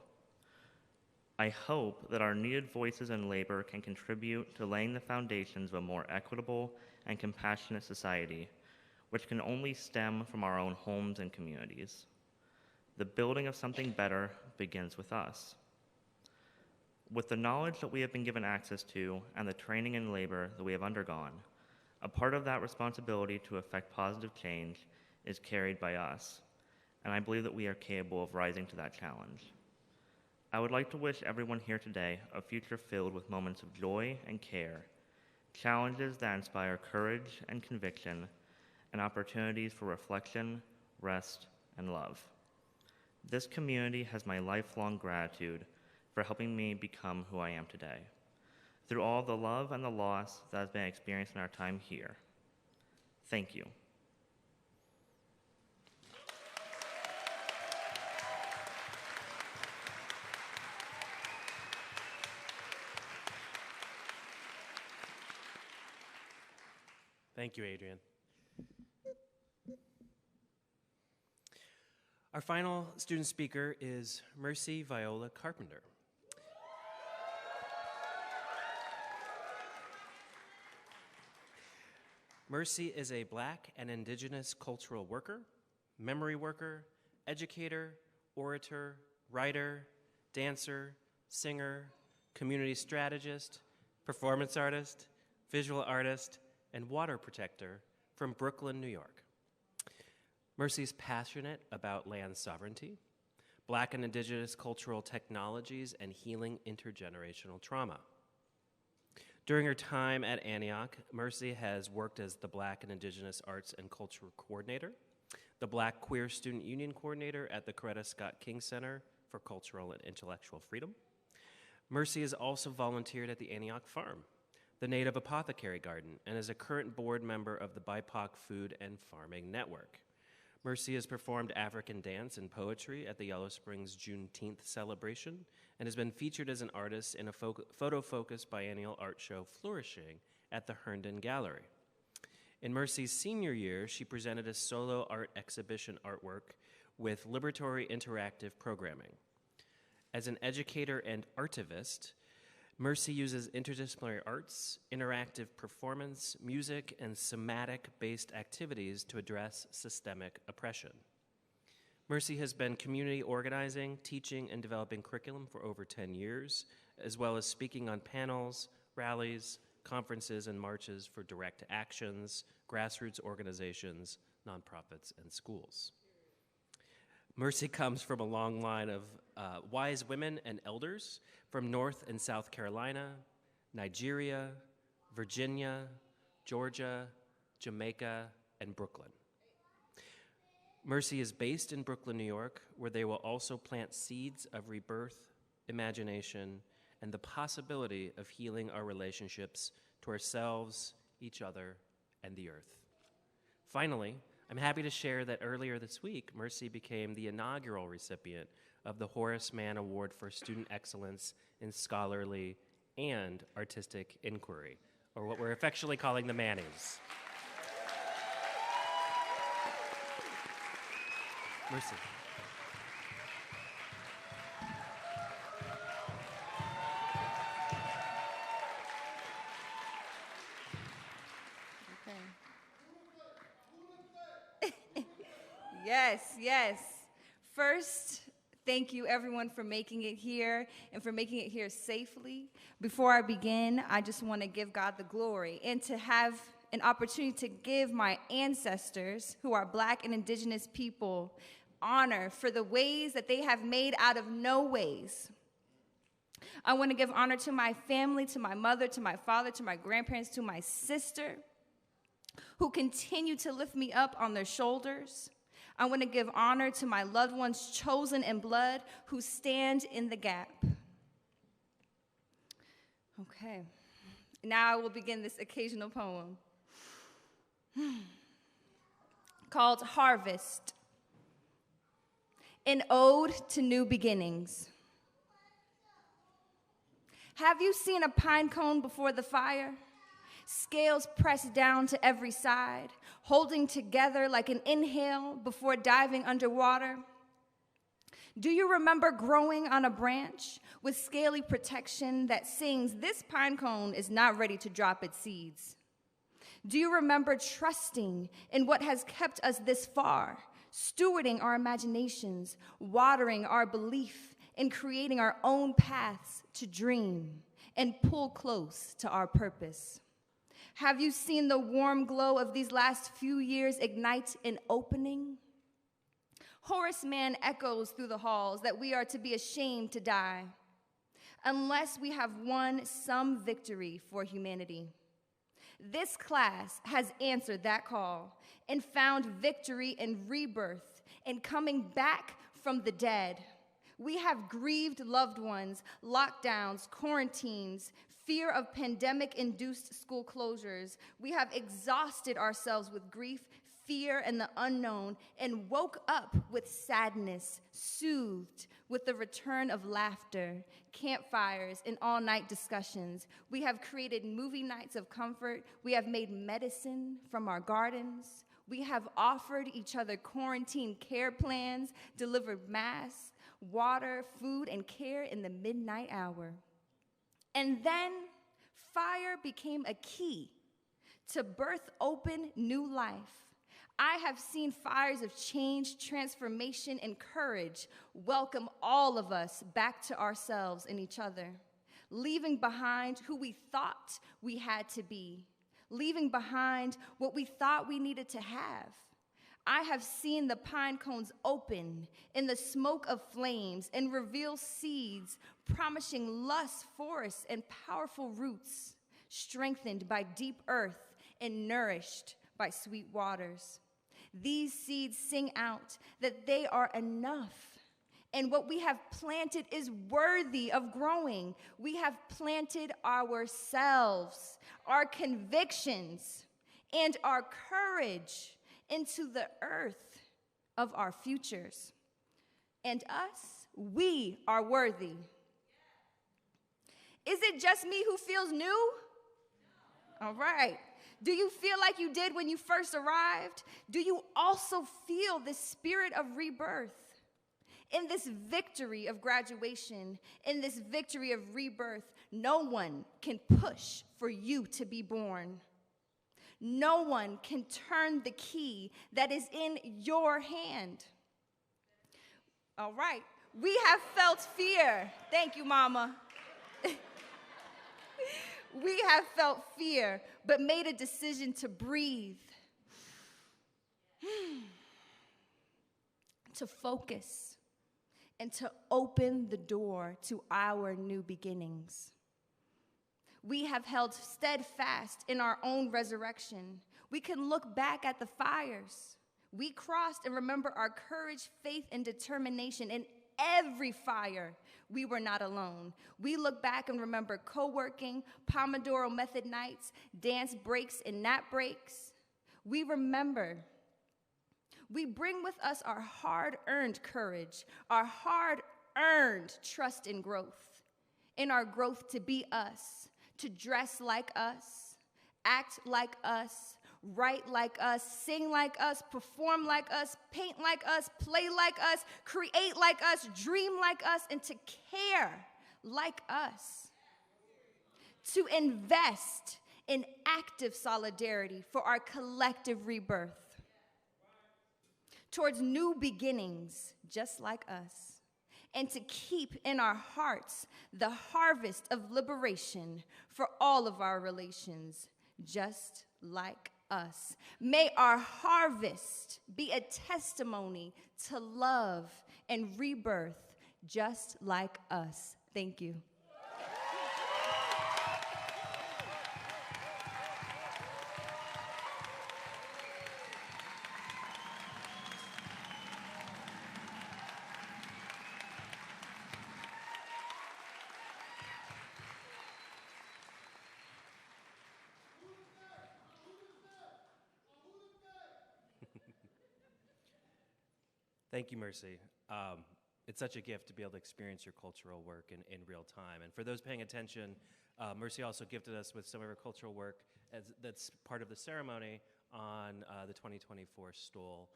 I hope that our needed voices in labor can contribute to laying the foundations of a more equitable and compassionate society, which can only stem from our own homes and communities. The building of something better begins with us. With the knowledge that we have been given access to and the training in labor that we have undergone, a part of that responsibility to effect positive change is carried by us, and I believe that we are capable of rising to that challenge. I would like to wish everyone here today a future filled with moments of joy and care, challenges that inspire courage and conviction, and opportunities for reflection, rest, and love. This community has my lifelong gratitude for helping me become who I am today, through all the love and the loss that has been experienced in our time here. Thank you. Thank you, Adrian. Our final student speaker is Mercy Viola Carpenter. Mercy is a Black and Indigenous cultural worker, memory worker, educator, orator, writer, dancer, singer, community strategist, performance artist, visual artist, and water protector from Brooklyn, New York. Mercy's passionate about land sovereignty, Black and Indigenous cultural technologies, and healing intergenerational trauma. During her time at Antioch, Mercy has worked as the Black and Indigenous Arts and Culture Coordinator, the Black Queer Student Union Coordinator at the Coretta Scott King Center for Cultural and Intellectual Freedom. Mercy has also volunteered at the Antioch Farm, the Native Apothecary Garden, and is a current board member of the BIPOC Food and Farming Network. Mercy has performed African dance and poetry at the Yellow Springs Juneteenth celebration and has been featured as an artist in a photo-focused biennial art show, Flourishing, at the Herndon Gallery. In Mercy's senior year, she presented a solo art exhibition artwork with liberatory interactive programming. As an educator and artivist, Mercy uses interdisciplinary arts, interactive performance, music, and somatic-based activities to address systemic oppression. Mercy has been community organizing, teaching, and developing curriculum for over 10 years, as well as speaking on panels, rallies, conferences, and marches for direct actions, grassroots organizations, nonprofits, and schools. Mercy comes from a long line of wise women and elders from North and South Carolina, Nigeria, Virginia, Georgia, Jamaica, and Brooklyn. Mercy is based in Brooklyn, New York, where they will also plant seeds of rebirth, imagination, and the possibility of healing our relationships to ourselves, each other, and the earth. Finally, I'm happy to share that earlier this week, Mercy became the inaugural recipient of the Horace Mann Award for Student Excellence in Scholarly and Artistic Inquiry, or what we're affectionately calling the Mannies. Mercy. Yes, yes. First, thank you everyone for making it here and for making it here safely. Before I begin, I just want to give God the glory and to have an opportunity to give my ancestors, who are Black and Indigenous people, honor for the ways that they have made out of no ways. I want to give honor to my family, to my mother, to my father, to my grandparents, to my sister, who continue to lift me up on their shoulders. I want to give honor to my loved ones chosen in blood who stand in the gap. Okay, now I will begin this occasional poem called Harvest, an ode to new beginnings. Have you seen a pine cone before the fire? Scales pressed down to every side, holding together like an inhale before diving underwater. Do you remember growing on a branch with scaly protection that sings, "This pine cone is not ready to drop its seeds"? Do you remember trusting in what has kept us this far, stewarding our imaginations, watering our belief, and creating our own paths to dream and pull close to our purpose? Have you seen the warm glow of these last few years ignite an opening? Horace Mann echoes through the halls that we are to be ashamed to die unless we have won some victory for humanity. This class has answered that call and found victory in rebirth and coming back from the dead. We have grieved loved ones, lockdowns, quarantines, fear of pandemic-induced school closures. We have exhausted ourselves with grief, fear, and the unknown, and woke up with sadness, soothed with the return of laughter, campfires, and all-night discussions. We have created movie nights of comfort. We have made medicine from our gardens. We have offered each other quarantine care plans, delivered masks, water, food, and care in the midnight hour. And then fire became a key to birth open new life. I have seen fires of change, transformation, and courage welcome all of us back to ourselves and each other, leaving behind who we thought we had to be, leaving behind what we thought we needed to have. I have seen the pine cones open in the smoke of flames and reveal seeds promising lush forests and powerful roots, strengthened by deep earth and nourished by sweet waters. These seeds sing out that they are enough, and what we have planted is worthy of growing. We have planted ourselves, our convictions, and our courage into the earth of our futures. And us, we are worthy. Is it just me who feels new? All right. Do you feel like you did when you first arrived? Do you also feel the spirit of rebirth? In this victory of graduation, in this victory of rebirth, no one can push for you to be born. No one can turn the key that is in your hand. All right, we have felt fear. Thank you, Mama. We have felt fear, but made a decision to breathe, to focus, and to open the door to our new beginnings. We have held steadfast in our own resurrection. We can look back at the fires we crossed and remember our courage, faith, and determination. In every fire, We were not alone. We look back and remember co-working, Pomodoro method nights, dance breaks and nap breaks. We remember. We bring with us our hard-earned courage, our hard-earned trust in growth, in our growth to be us, to dress like us, act like us, write like us, sing like us, perform like us, paint like us, play like us, create like us, dream like us, and to care like us. To invest in active solidarity for our collective rebirth, towards new beginnings just like us, and to keep in our hearts the harvest of liberation for all of our relations just like us. May our harvest be a testimony to love and rebirth just like us. Thank you. Thank you, Mercy. It's such a gift to be able to experience your cultural work in real time. And for those paying attention, Mercy also gifted us with some of her cultural work that's part of the ceremony on the 2024 stole,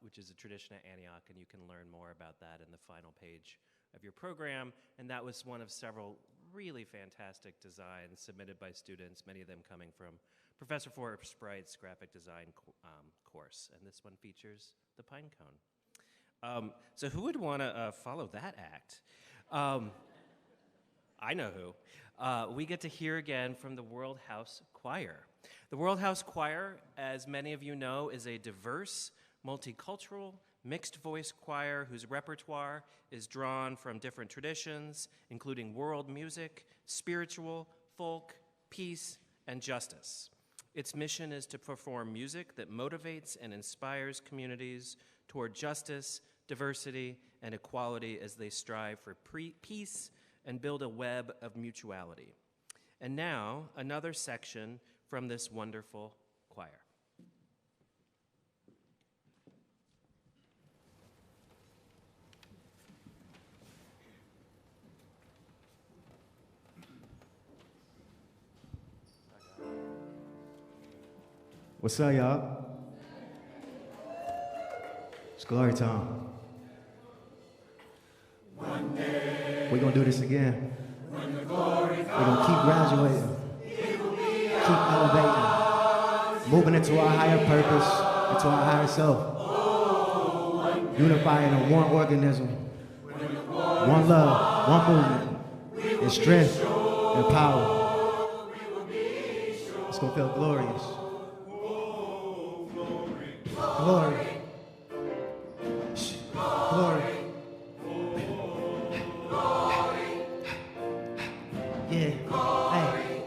which is a tradition at Antioch, and you can learn more about that in the final page of your program. And that was one of several really fantastic designs submitted by students, many of them coming from Professor Forbright's graphic design course. And this one features the pine cone. So who would want to follow that act? I know who. We get to hear again from the World House Choir. The World House Choir, as many of you know, is a diverse, multicultural, mixed voice choir whose repertoire is drawn from different traditions, including world music, spiritual, folk, peace, and justice. Its mission is to perform music that motivates and inspires communities toward justice, diversity, and equality as they strive for peace and build a web of mutuality. And now, another section from this wonderful choir. What's up, y'all? It's glory time. One day, we're gonna do this again. When the glory we're gonna keep graduating, keep elevating, moving into our higher purpose, into our higher self, unifying in one organism, one love, one movement, and strength and power. It's gonna feel glorious. Glory. Glory. Yeah. Hey.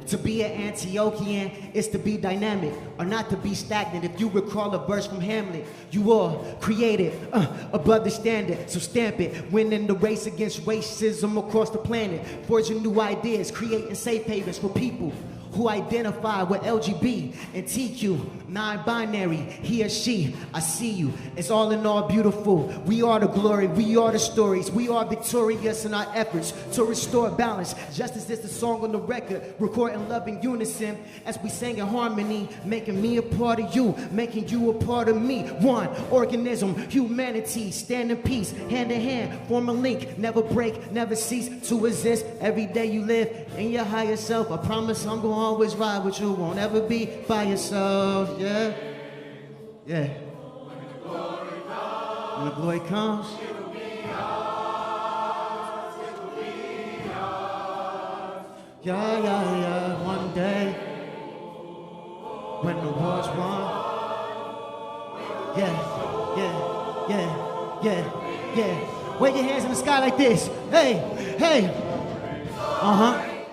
To be an Antiochian is to be dynamic, or not to be stagnant. If you recall a verse from Hamlet, you are created above the standard, so stamp it. Winning the race against racism across the planet, forging new ideas, creating safe havens for people who identify with LGB and TQ, non-binary, he or she, I see you. It's all in all beautiful. We are the glory, we are the stories. We are victorious in our efforts to restore balance. Justice is the song on the record, recording love in unison as we sing in harmony, making me a part of you, making you a part of me. One organism, humanity, stand in peace, hand in hand, form a link, never break, never cease to exist. Every day you live in your higher self. I promise I'm going always ride with you, won't ever be by yourself. Yeah, yeah. When the glory comes, yeah, yeah, yeah. One day, when the war's won, yeah, yeah, yeah, yeah, yeah. Wave your hands in the sky like this. Hey, hey,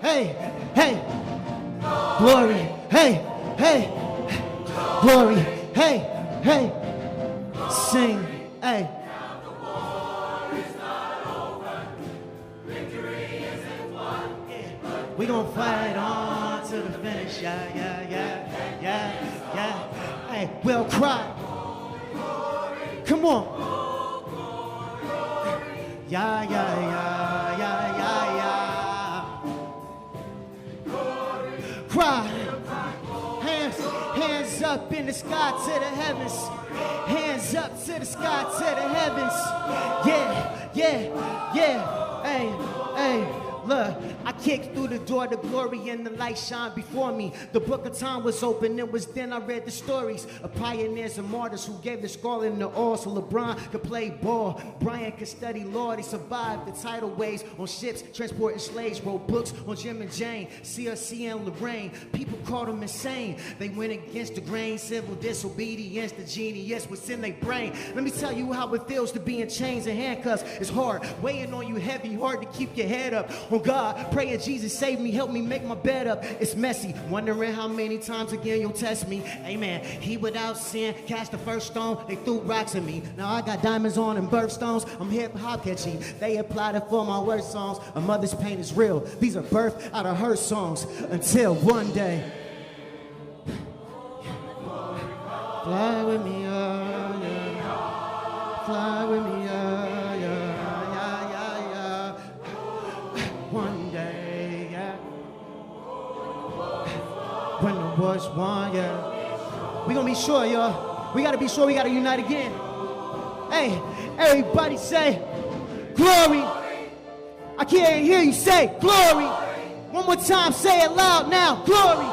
hey, hey. Glory, hey, hey, glory, hey, hey, sing, hey. We gon' fight on to the finish. Yeah, yeah, yeah, yeah, yeah. Hey, we'll cry. Come on. Yeah, yeah, yeah, yeah, yeah, yeah. Cry. Hands up in the sky to the heavens. Hands up to the sky to the heavens. Yeah, yeah, yeah. Hey, hey. Look, I kicked through the door to glory and the light shined before me. The book of time was open, it was then I read the stories of pioneers and martyrs who gave the skull and the all so LeBron could play ball. Brian could study law, they survived the tidal waves on ships, transporting slaves, wrote books on Jim and Jane, CRC and Lorraine. People called them insane. They went against the grain, civil disobedience, the genius was in their brain. Let me tell you how it feels to be in chains and handcuffs. It's hard, weighing on you heavy, hard to keep your head up. Oh God, praying Jesus save me, help me make my bed up. It's messy, wondering how many times again you'll test me. Amen. He without sin cast the first stone, they threw rocks at me. Now I got diamonds on and birthstones, I'm hip hop catchy. They applied it for my worst songs. A mother's pain is real, these are birthed out of her songs. Until one day, fly with me, yeah. Fly with me, yeah, yeah, yeah, yeah, yeah. One day, yeah. When the war's won, yeah. We gonna be sure, y'all. We gotta be sure we gotta unite again. Hey, everybody say, glory. I can't hear you say, glory. One more time, say it loud now, glory.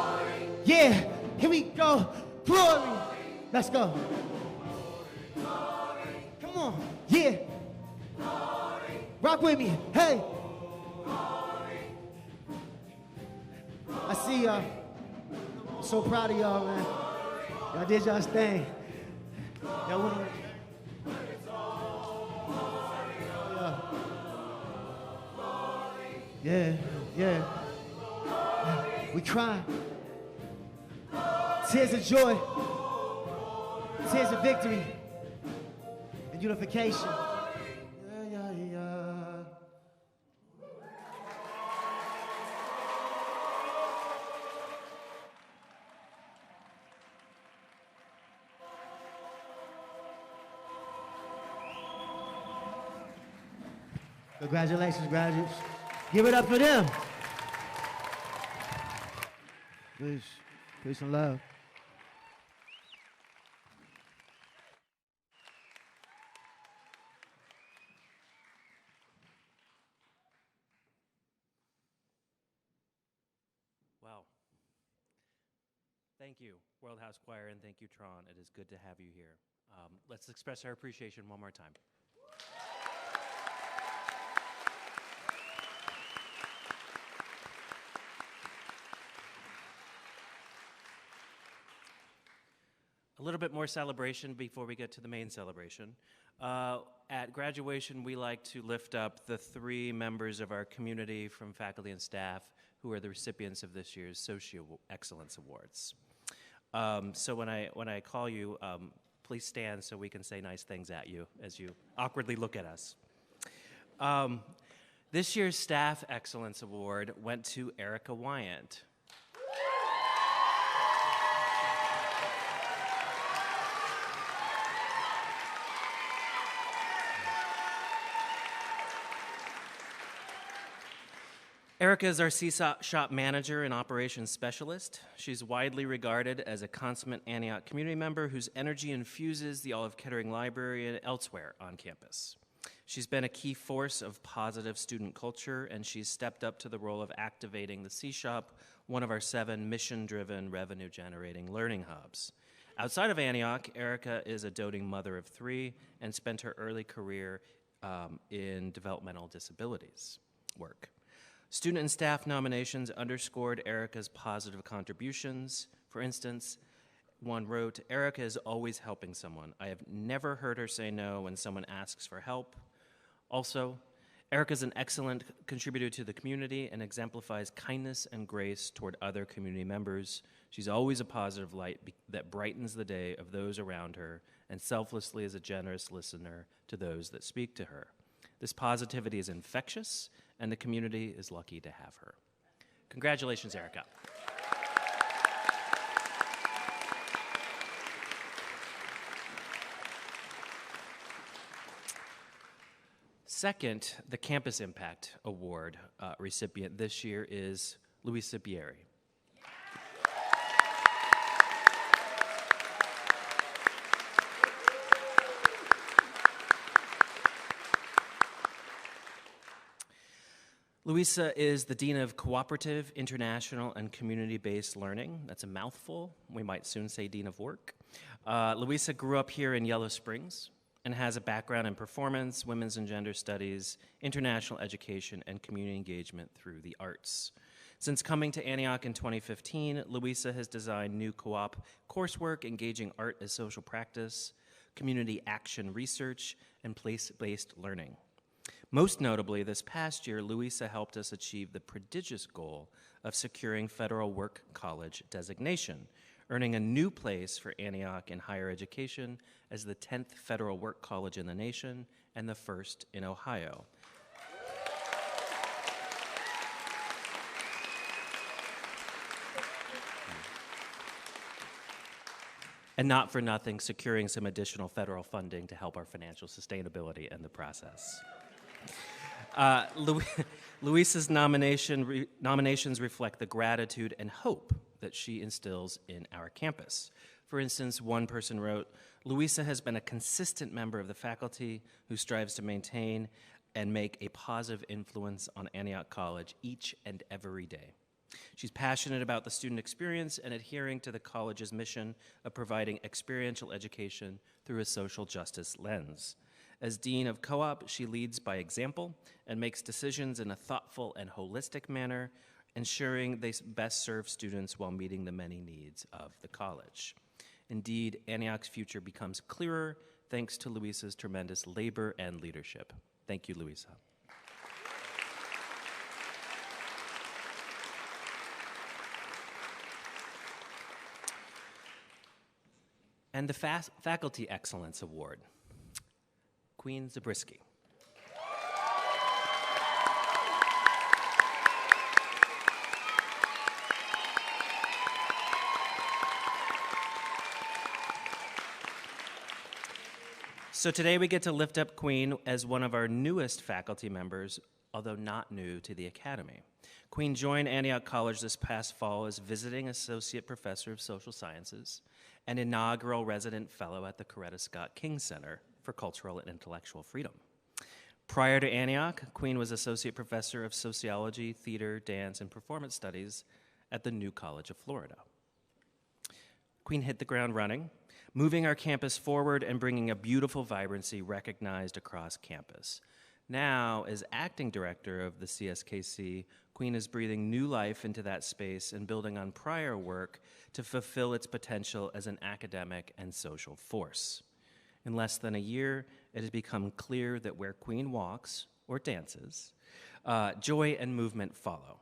Yeah, here we go, glory. Let's go. Come on, yeah. Rock with me, hey. I see y'all. I'm so proud of y'all, man. Y'all did y'all's thing. Y'all went on. Yeah, yeah. We cry. Tears of joy. Tears of victory. And unification. Yeah, yeah, yeah. Congratulations, graduates. Give it up for them. Peace. Peace and love. Wow. Thank you, World House Choir, and thank you, Tron. It is good to have you here. Let's express our appreciation one more time. A little bit more celebration before we get to the main celebration. At graduation, we like to lift up the 3 members of our community from faculty and staff who are the recipients of this year's Socio Excellence Awards. So when I call you, please stand so we can say nice things at you as you awkwardly look at us. This year's Staff Excellence Award went to Erica Wyant. Erica is our C-Shop manager and operations specialist. She's widely regarded as a consummate Antioch community member whose energy infuses the Olive Kettering Library and elsewhere on campus. She's been a key force of positive student culture, and she's stepped up to the role of activating the C-Shop, one of our 7 mission-driven, revenue-generating learning hubs. Outside of Antioch, Erica is a doting mother of 3 and spent her early career in developmental disabilities work. Student and staff nominations underscored Erica's positive contributions. For instance, one wrote, "Erica is always helping someone. I have never heard her say no when someone asks for help." Also, Erica is an excellent contributor to the community and exemplifies kindness and grace toward other community members. She's always a positive light that brightens the day of those around her and selflessly is a generous listener to those that speak to her. This positivity is infectious, and the community is lucky to have her. Congratulations, Erica. Second, the Campus Impact Award recipient this year is Luisa Bieri. Luisa is the Dean of Cooperative, International, and Community-Based Learning. That's a mouthful. We might soon say Dean of Work. Luisa grew up here in Yellow Springs and has a background in performance, women's and gender studies, international education, and community engagement through the arts. Since coming to Antioch in 2015, Luisa has designed new co-op coursework engaging art as social practice, community action research, and place-based learning. Most notably, this past year, Luisa helped us achieve the prodigious goal of securing Federal Work College designation, earning a new place for Antioch in higher education as the 10th Federal Work College in the nation and the first in Ohio. And not for nothing, securing some additional federal funding to help our financial sustainability in the process. Luisa's nominations reflect the gratitude and hope that she instills in our campus. For instance, one person wrote, "Luisa has been a consistent member of the faculty who strives to maintain and make a positive influence on Antioch College each and every day. She's passionate about the student experience and adhering to the college's mission of providing experiential education through a social justice lens. As Dean of Co-op, she leads by example and makes decisions in a thoughtful and holistic manner, ensuring they best serve students while meeting the many needs of the college. Indeed, Antioch's future becomes clearer thanks to Luisa's tremendous labor and leadership." Thank you, Luisa. And the Faculty Excellence Award, Queen Zabriskie. So today we get to lift up Queen as one of our newest faculty members, although not new to the Academy. Queen joined Antioch College this past fall as visiting associate professor of social sciences and inaugural resident fellow at the Coretta Scott King Center for Cultural and Intellectual Freedom. Prior to Antioch, Queen was associate professor of sociology, theater, dance, and performance studies at the New College of Florida. Queen hit the ground running, moving our campus forward and bringing a beautiful vibrancy recognized across campus. Now, as acting director of the CSKC, Queen is breathing new life into that space and building on prior work to fulfill its potential as an academic and social force. In less than a year, it has become clear that where Queen walks or dances, joy and movement follow.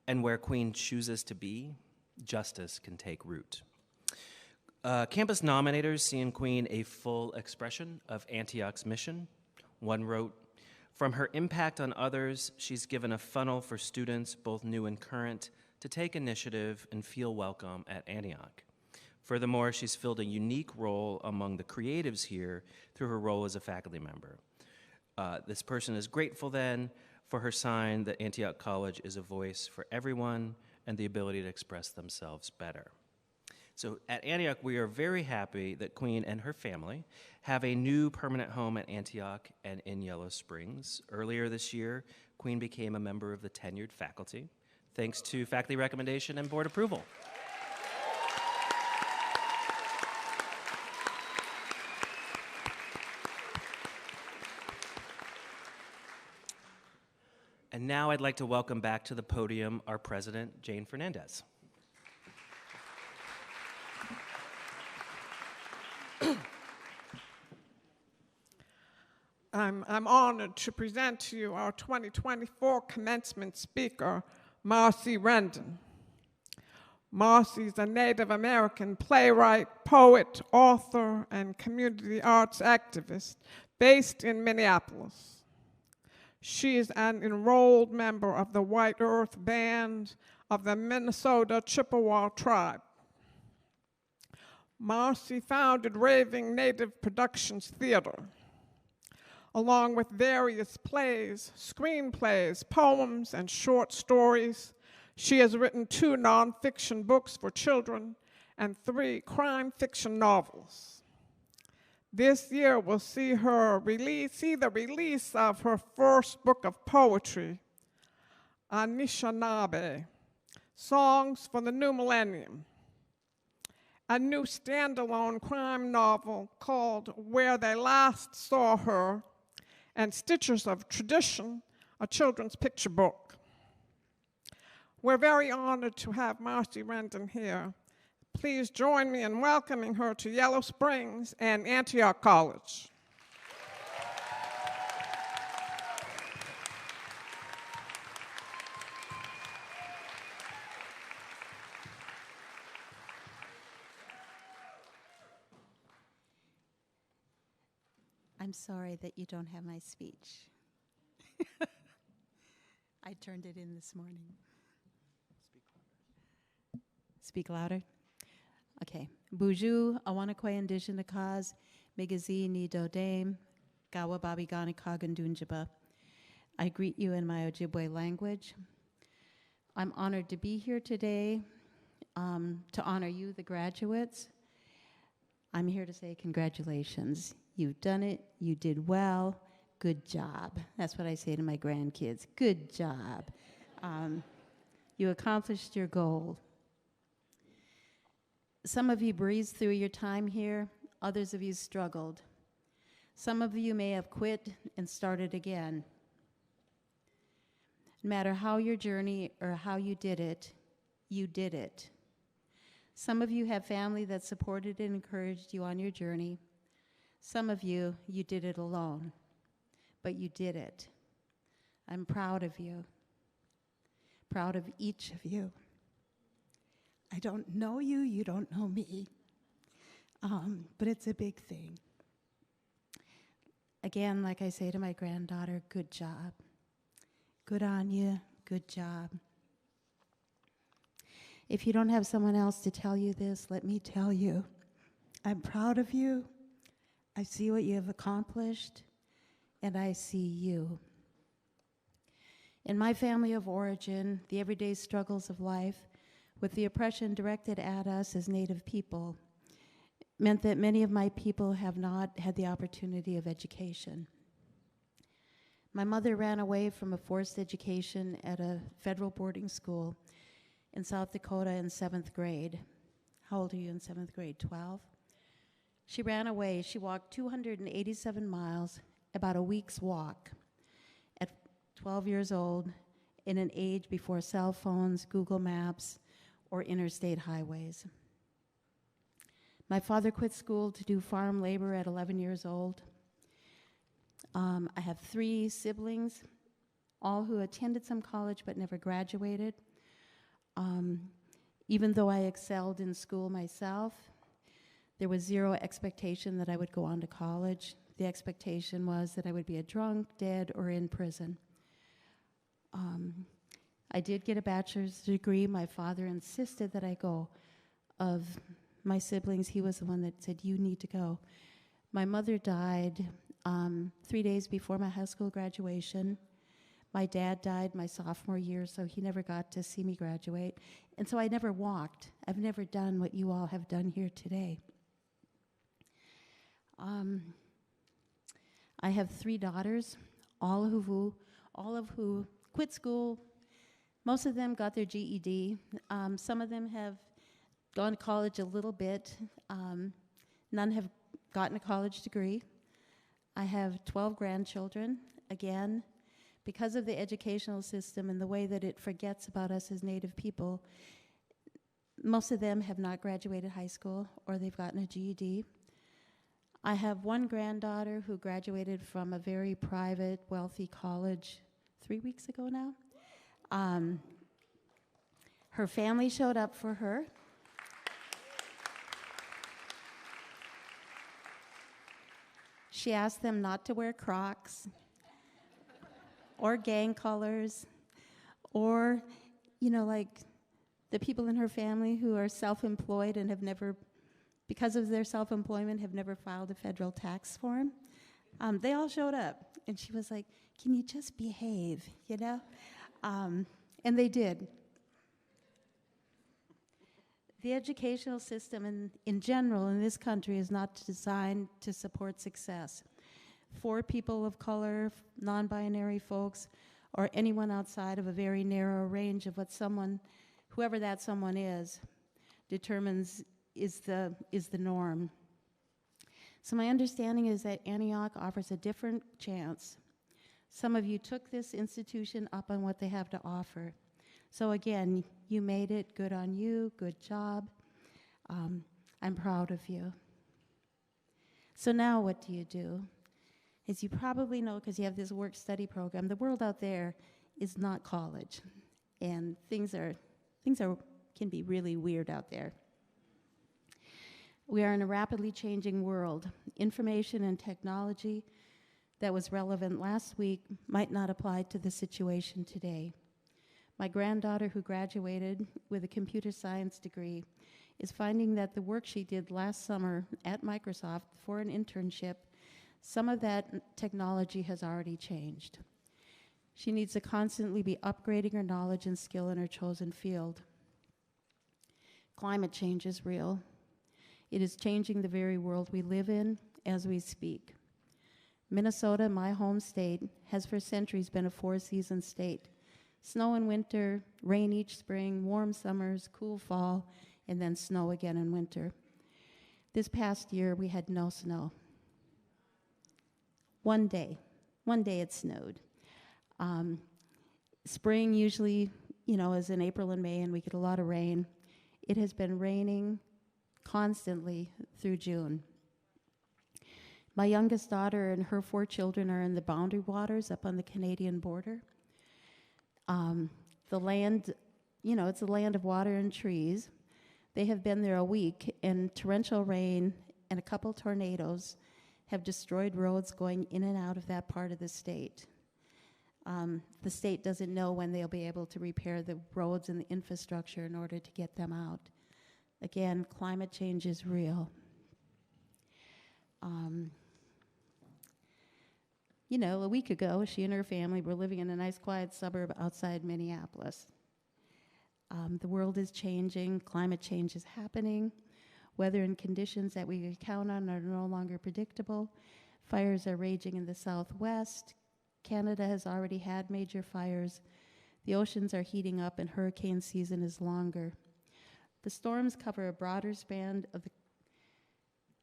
And where Queen chooses to be, justice can take root. Campus nominators see in Queen a full expression of Antioch's mission. One wrote, "From her impact on others, she's given a funnel for students, both new and current, to take initiative and feel welcome at Antioch. Furthermore, she's filled a unique role among the creatives here through her role as a faculty member. This person is grateful then for her sign that Antioch College is a voice for everyone and the ability to express themselves better." So at Antioch, we are very happy that Queen and her family have a new permanent home at Antioch and in Yellow Springs. Earlier this year, Queen became a member of the tenured faculty, thanks to faculty recommendation and board approval. And now I'd like to welcome back to the podium our president, Jane Fernandez. I'm honored to present to you our 2024 commencement speaker, Marcy Rendon. Marcy's a Native American playwright, poet, author, and community arts activist based in Minneapolis. She is an enrolled member of the White Earth Band of the Minnesota Chippewa tribe. Marcy founded Raving Native Productions Theater. Along with various plays, screenplays, poems, and short stories, she has written 2 nonfiction books for children and 3 crime fiction novels. This year will see the release of her first book of poetry, Anishinaabe, Songs for the New Millennium, a new standalone crime novel called Where They Last Saw Her, and Stitches of Tradition, a children's picture book. We're very honored to have Marcy Rendon here. Please join me in welcoming her to Yellow Springs and Antioch College. I'm sorry that you don't have my speech. I turned it in this morning. Speak louder. Okay. Buju, Awanakwe Indigenous Cause, Migazi ni Dodame, Gawa Babi Gani Kagandunjaba. I greet you in my Ojibwe language. I'm honored to be here today to honor you, the graduates. I'm here to say congratulations. You've done it. You did well. Good job. That's what I say to my grandkids. Good job. You accomplished your goal. Some of you breezed through your time here. Others of you struggled. Some of you may have quit and started again. No matter how your journey or how you did it, you did it. Some of you have family that supported and encouraged you on your journey. Some of you, you did it alone, but you did it. I'm proud of you, proud of each of you. I don't know you, you don't know me, but it's a big thing. Again, like I say to my granddaughter, good job. Good on you, good job. If you don't have someone else to tell you this, let me tell you, I'm proud of you. I see what you have accomplished, and I see you. In my family of origin, the everyday struggles of life, with the oppression directed at us as Native people, meant that many of my people have not had the opportunity of education. My mother ran away from a forced education at a federal boarding school in South Dakota in 7th grade. How old are you in 7th grade, 12? She ran away. She walked 287 miles, about a week's walk, at 12 years old, in an age before cell phones, Google Maps, or interstate highways. My father quit school to do farm labor at 11 years old. I have 3 siblings, all who attended some college but never graduated. Even though I excelled in school myself, there was zero expectation that I would go on to college. The expectation was that I would be a drunk, dead, or in prison. I did get a bachelor's degree. My father insisted that I go. Of my siblings, he was the one that said, you need to go. My mother died 3 days before my high school graduation. My dad died my sophomore year, so he never got to see me graduate. And so I never walked. I've never done what you all have done here today. I have 3 daughters, all of who quit school. Most of them got their GED. Some of them have gone to college a little bit. None have gotten a college degree. I have 12 grandchildren. Again, because of the educational system and the way that it forgets about us as Native people, most of them have not graduated high school or they've gotten a GED. I have one granddaughter who graduated from a very private, wealthy college 3 weeks ago now. Her family showed up for her. She asked them not to wear Crocs. or gang colors, or, like the people in her family who are self-employed and have never, because of their self-employment, have never filed a federal tax form. They all showed up, and she was like, can you just behave, And they did. The educational system in general in this country is not designed to support success. For people of color, non-binary folks, or anyone outside of a very narrow range of what whoever that someone is, determines is the norm. So my understanding is that Antioch offers a different chance. Some of you took this institution up on what they have to offer. So again, you made it, good on you, good job. I'm proud of you. So now what do you do? As you probably know, because you have this work-study program, the world out there is not college. And things can be really weird out there. We are in a rapidly changing world. Information and technology that was relevant last week might not apply to the situation today. My granddaughter, who graduated with a computer science degree, is finding that the work she did last summer at Microsoft for an internship, some of that technology has already changed. She needs to constantly be upgrading her knowledge and skill in her chosen field. Climate change is real. It is changing the very world we live in as we speak. Minnesota, my home state, has for centuries been a four-season state. Snow in winter, rain each spring, warm summers, cool fall, and then snow again in winter. This past year, we had no snow. One day it snowed. Spring usually, is in April and May, and we get a lot of rain. It has been raining constantly through June. My youngest daughter and her 4 children are in the boundary waters up on the Canadian border. The land, it's a land of water and trees. They have been there a week, and torrential rain and a couple tornadoes have destroyed roads going in and out of that part of the state. The state doesn't know when they'll be able to repair the roads and the infrastructure in order to get them out. Again, climate change is real. A week ago, she and her family were living in a nice, quiet suburb outside Minneapolis. The world is changing, climate change is happening, weather and conditions that we could count on are no longer predictable. Fires are raging in the Southwest. Canada has already had major fires. The oceans are heating up and hurricane season is longer. The storms cover a broader span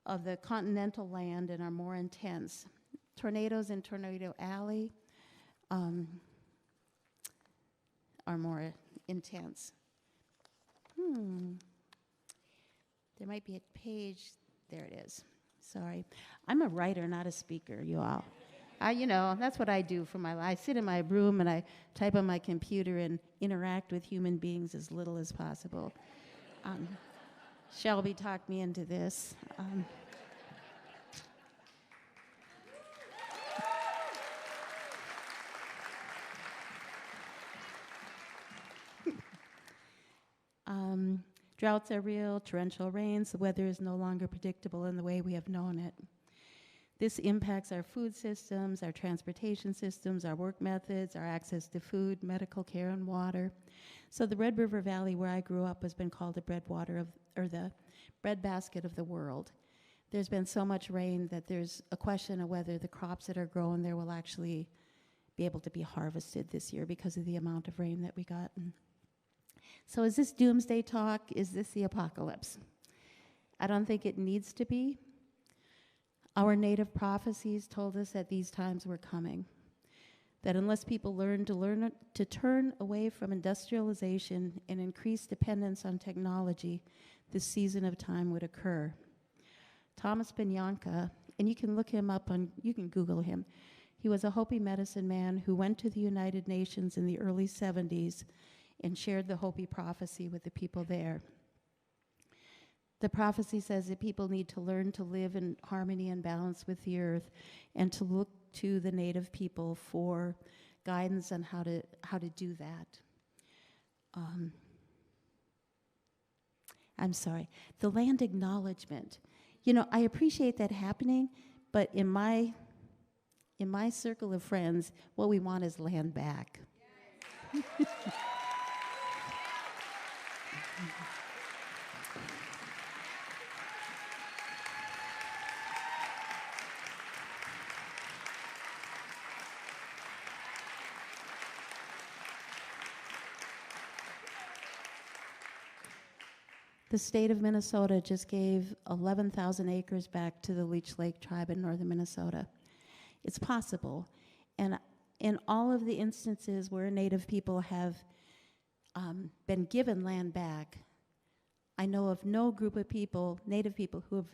of the continental land and are more intense. Tornadoes in Tornado Alley are more intense. There might be a page. There it is. Sorry. I'm a writer, not a speaker, you all. That's what I do for my life. I sit in my room and I type on my computer and interact with human beings as little as possible. Shelby talked me into this. Droughts are real, torrential rains, the weather is no longer predictable in the way we have known it. This impacts our food systems, our transportation systems, our work methods, our access to food, medical care, and water. So the Red River Valley, where I grew up, has been called the breadbasket of the world. There's been so much rain that there's a question of whether the crops that are grown there will actually be able to be harvested this year because of the amount of rain that we got. So is this doomsday talk? Is this the apocalypse? I don't think it needs to be. Our native prophecies told us that these times were coming, that unless people learn to turn away from industrialization and increase dependence on technology, this season of time would occur. Thomas Bianca, and you can look him up you can Google him. He was a Hopi medicine man who went to the United Nations in the early 70s and shared the Hopi prophecy with the people there. The prophecy says that people need to learn to live in harmony and balance with the earth and to look to the native people for guidance on how to do that. I'm sorry, the land acknowledgement. You know, I appreciate that happening, but in my circle of friends, what we want is land back. The state of Minnesota just gave 11,000 acres back to the Leech Lake tribe in northern Minnesota. It's possible. And in all of the instances where Native people have been given land back, I know of no group of people, Native people, who have,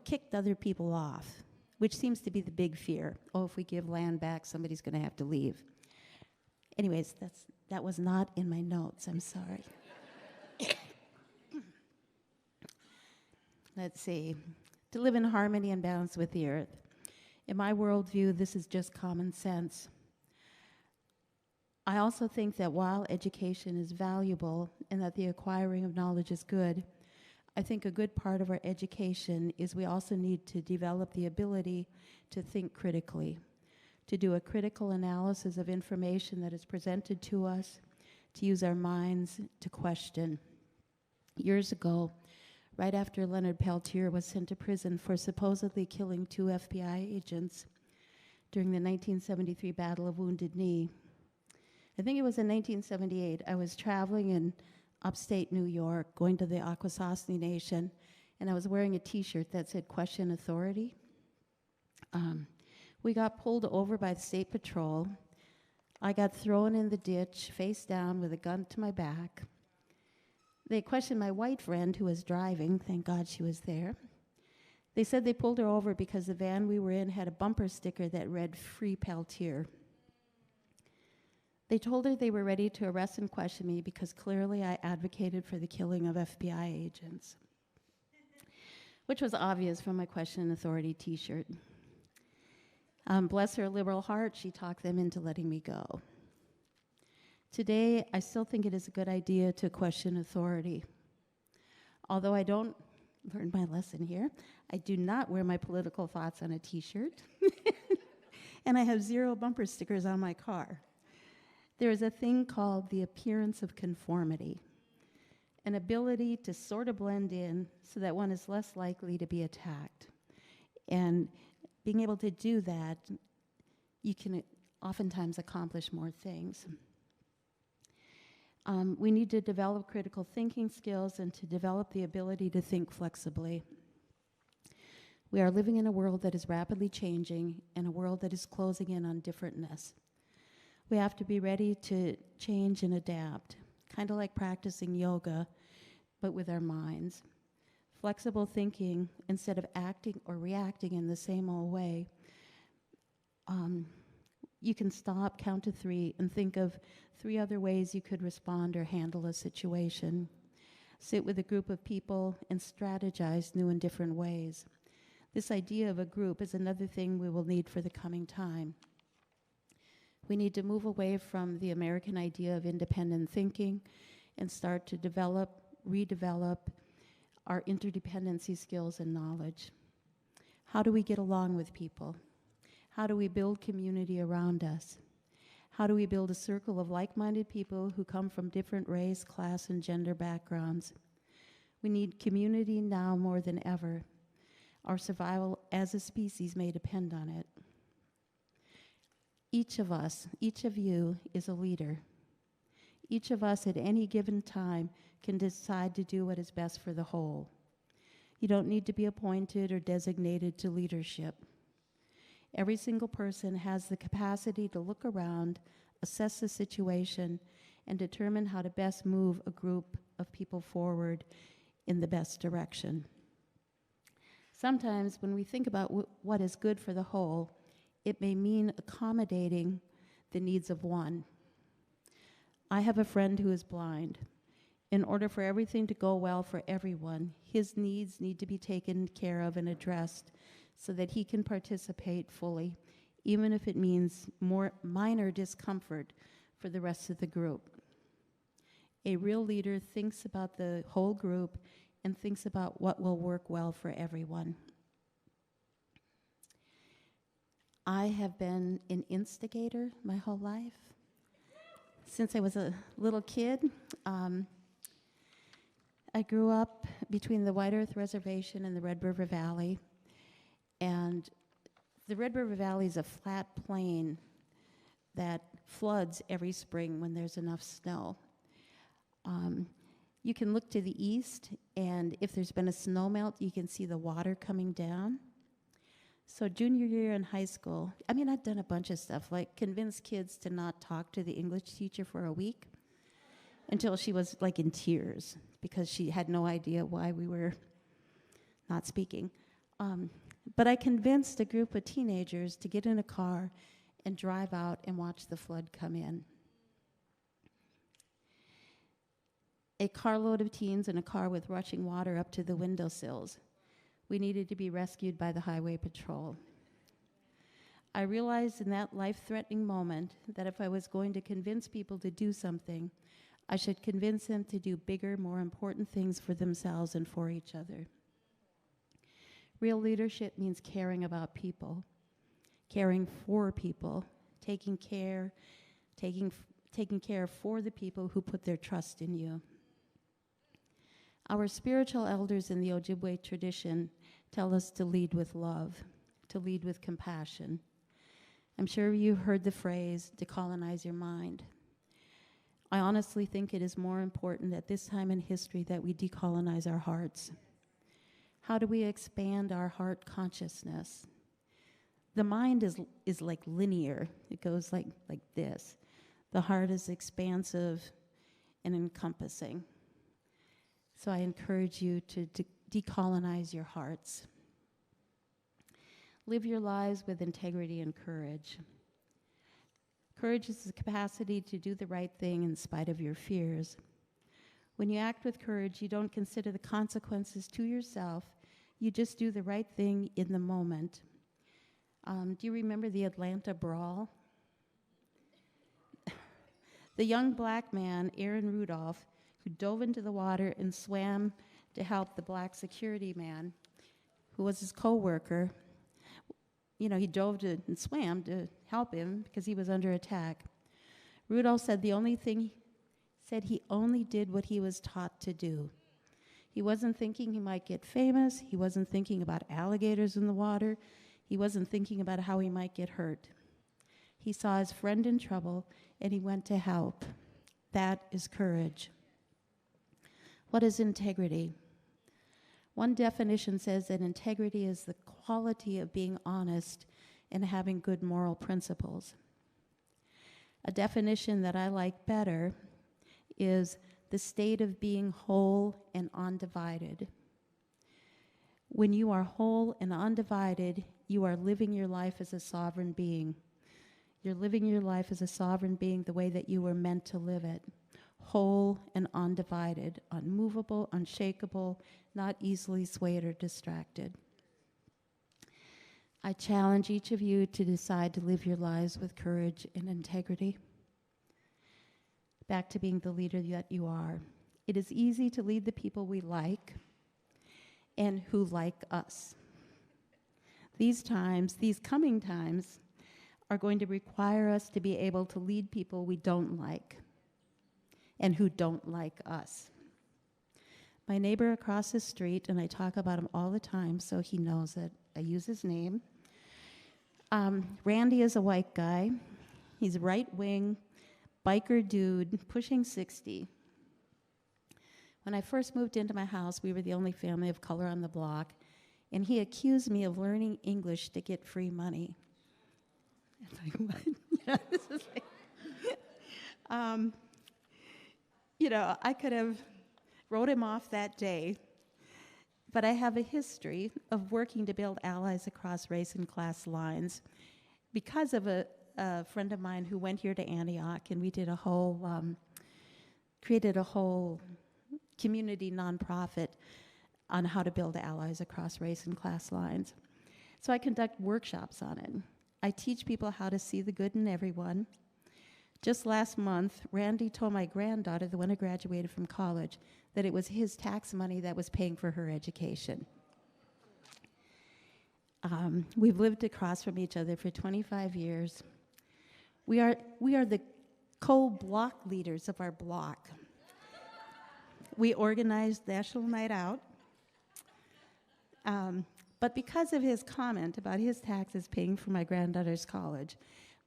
kicked other people off, which seems to be the big fear. Oh, if we give land back, somebody's going to have to leave. Anyways, that was not in my notes. I'm sorry. Let's see. To live in harmony and balance with the earth. In my worldview, this is just common sense. I also think that while education is valuable and that the acquiring of knowledge is good, I think a good part of our education is we also need to develop the ability to think critically, to do a critical analysis of information that is presented to us, to use our minds to question. Years ago, right after Leonard Peltier was sent to prison for supposedly killing 2 FBI agents during the 1973 Battle of Wounded Knee. I think it was in 1978. I was traveling in upstate New York, going to the Akwesasne Nation, and I was wearing a T-shirt that said "Question Authority." We got pulled over by the State Patrol. I got thrown in the ditch, face down, with a gun to my back. They questioned my white friend who was driving. Thank God she was there. They said they pulled her over because the van we were in had a bumper sticker that read "Free Peltier." They told her they were ready to arrest and question me because clearly I advocated for the killing of FBI agents, which was obvious from my Question Authority T-shirt. Bless her liberal heart, she talked them into letting me go. Today, I still think it is a good idea to question authority. Although I don't learn my lesson here, I do not wear my political thoughts on a T-shirt, and I have 0 bumper stickers on my car. There is a thing called the appearance of conformity, an ability to sort of blend in so that one is less likely to be attacked. And being able to do that, you can oftentimes accomplish more things. We need to develop critical thinking skills and to develop the ability to think flexibly. We are living in a world that is rapidly changing and a world that is closing in on differentness. We have to be ready to change and adapt, kind of like practicing yoga, but with our minds. Flexible thinking, instead of acting or reacting in the same old way, you can stop, count to 3, and think of 3 other ways you could respond or handle a situation. Sit with a group of people and strategize new and different ways. This idea of a group is another thing we will need for the coming time. We need to move away from the American idea of independent thinking and start to develop, redevelop our interdependency skills and knowledge. How do we get along with people? How do we build community around us? How do we build a circle of like-minded people who come from different race, class, and gender backgrounds? We need community now more than ever. Our survival as a species may depend on it. Each of us, each of you, is a leader. Each of us at any given time can decide to do what is best for the whole. You don't need to be appointed or designated to leadership. Every single person has the capacity to look around, assess the situation, and determine how to best move a group of people forward in the best direction. Sometimes when we think about what is good for the whole, it may mean accommodating the needs of one. I have a friend who is blind. In order for everything to go well for everyone, his needs need to be taken care of and addressed so that he can participate fully even if it means more minor discomfort for the rest of the group. A real leader thinks about the whole group and thinks about what will work well for everyone. I have been an instigator my whole life. Since I was a little kid, I grew up between the White Earth Reservation and the Red River Valley. And the Red River Valley is a flat plain that floods every spring when there's enough snow. You can look to the east, and if there's been a snowmelt, you can see the water coming down. So junior year in high school, I'd done a bunch of stuff, like convince kids to not talk to the English teacher for a week until she was like in tears because she had no idea why we were not speaking. But I convinced a group of teenagers to get in a car and drive out and watch the flood come in. A carload of teens in a car with rushing water up to the windowsills. We needed to be rescued by the highway patrol. I realized in that life-threatening moment that if I was going to convince people to do something, I should convince them to do bigger, more important things for themselves and for each other. Real leadership means caring about people, caring for people, taking care for the people who put their trust in you. Our spiritual elders in the Ojibwe tradition tell us to lead with love, to lead with compassion. I'm sure you've heard the phrase, decolonize your mind. I honestly think it is more important at this time in history that we decolonize our hearts. How do we expand our heart consciousness? The mind is like linear. It goes like this. The heart is expansive and encompassing. So I encourage you to decolonize your hearts. Live your lives with integrity and courage. Courage is the capacity to do the right thing in spite of your fears. When you act with courage, you don't consider the consequences to yourself. You just do the right thing in the moment. Do you remember the Atlanta brawl? The young black man, Aaron Rudolph, who dove into the water and swam to help the black security man, who was his co-worker. He dove and swam to help him because he was under attack. Rudolph said he only did what he was taught to do. He wasn't thinking he might get famous. He wasn't thinking about alligators in the water. He wasn't thinking about how he might get hurt. He saw his friend in trouble, and he went to help. That is courage. What is integrity? One definition says that integrity is the quality of being honest and having good moral principles. A definition that I like better is the state of being whole and undivided. When you are whole and undivided, you are living your life as a sovereign being. You're living your life as a sovereign being the way that you were meant to live it. Whole and undivided, unmovable, unshakable, not easily swayed or distracted. I challenge each of you to decide to live your lives with courage and integrity. Back to being the leader that you are. It is easy to lead the people we like and who like us. These coming times, are going to require us to be able to lead people we don't like and who don't like us. My neighbor across the street, and I talk about him all the time so he knows it, I use his name. Randy is a white guy. He's right-wing, biker dude, pushing 60. When I first moved into my house, we were the only family of color on the block, and he accused me of learning English to get free money. I'm like, what? This is like, I could have wrote him off that day, but I have a history of working to build allies across race and class lines because of a friend of mine who went here to Antioch, and we did created a whole community nonprofit on how to build allies across race and class lines. So I conduct workshops on it. I teach people how to see the good in everyone. Just last month, Randy told my granddaughter, the one who graduated from college, that it was his tax money that was paying for her education. We've lived across from each other for 25 years. We are the co-block leaders of our block. We organized National Night Out. But because of his comment about his taxes paying for my granddaughter's college,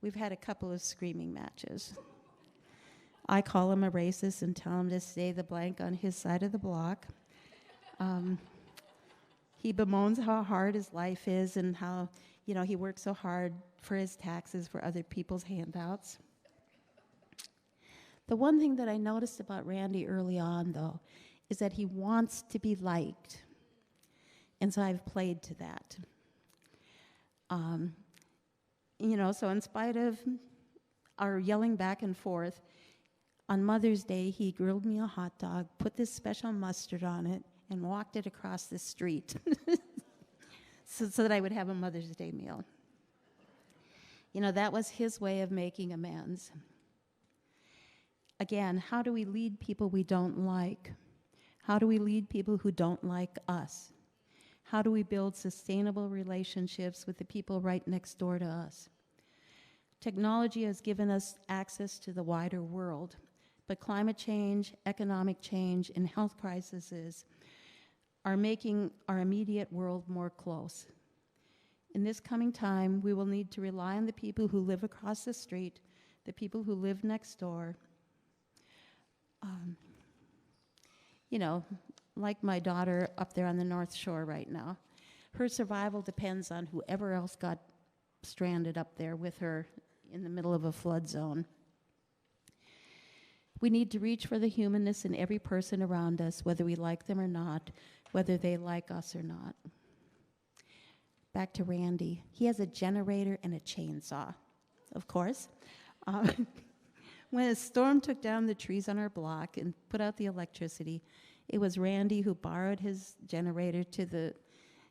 we've had a couple of screaming matches. I call him a racist and tell him to stay the blank on his side of the block. He bemoans how hard his life is and how, he works so hard for his taxes for other people's handouts. The one thing that I noticed about Randy early on, though, is that he wants to be liked. And so I've played to that. So in spite of our yelling back and forth, on Mother's Day, he grilled me a hot dog, put this special mustard on it, and walked it across the street so that I would have a Mother's Day meal. That was his way of making amends. Again, how do we lead people we don't like? How do we lead people who don't like us? How do we build sustainable relationships with the people right next door to us? Technology has given us access to the wider world, but climate change, economic change, and health crises are making our immediate world more close. In this coming time, we will need to rely on the people who live across the street, the people who live next door. Like my daughter up there on the North Shore right now. Her survival depends on whoever else got stranded up there with her in the middle of a flood zone. We need to reach for the humanness in every person around us, whether we like them or not, whether they like us or not. Back to Randy. He has a generator and a chainsaw, of course. When a storm took down the trees on our block and put out the electricity, it was Randy who borrowed his generator to the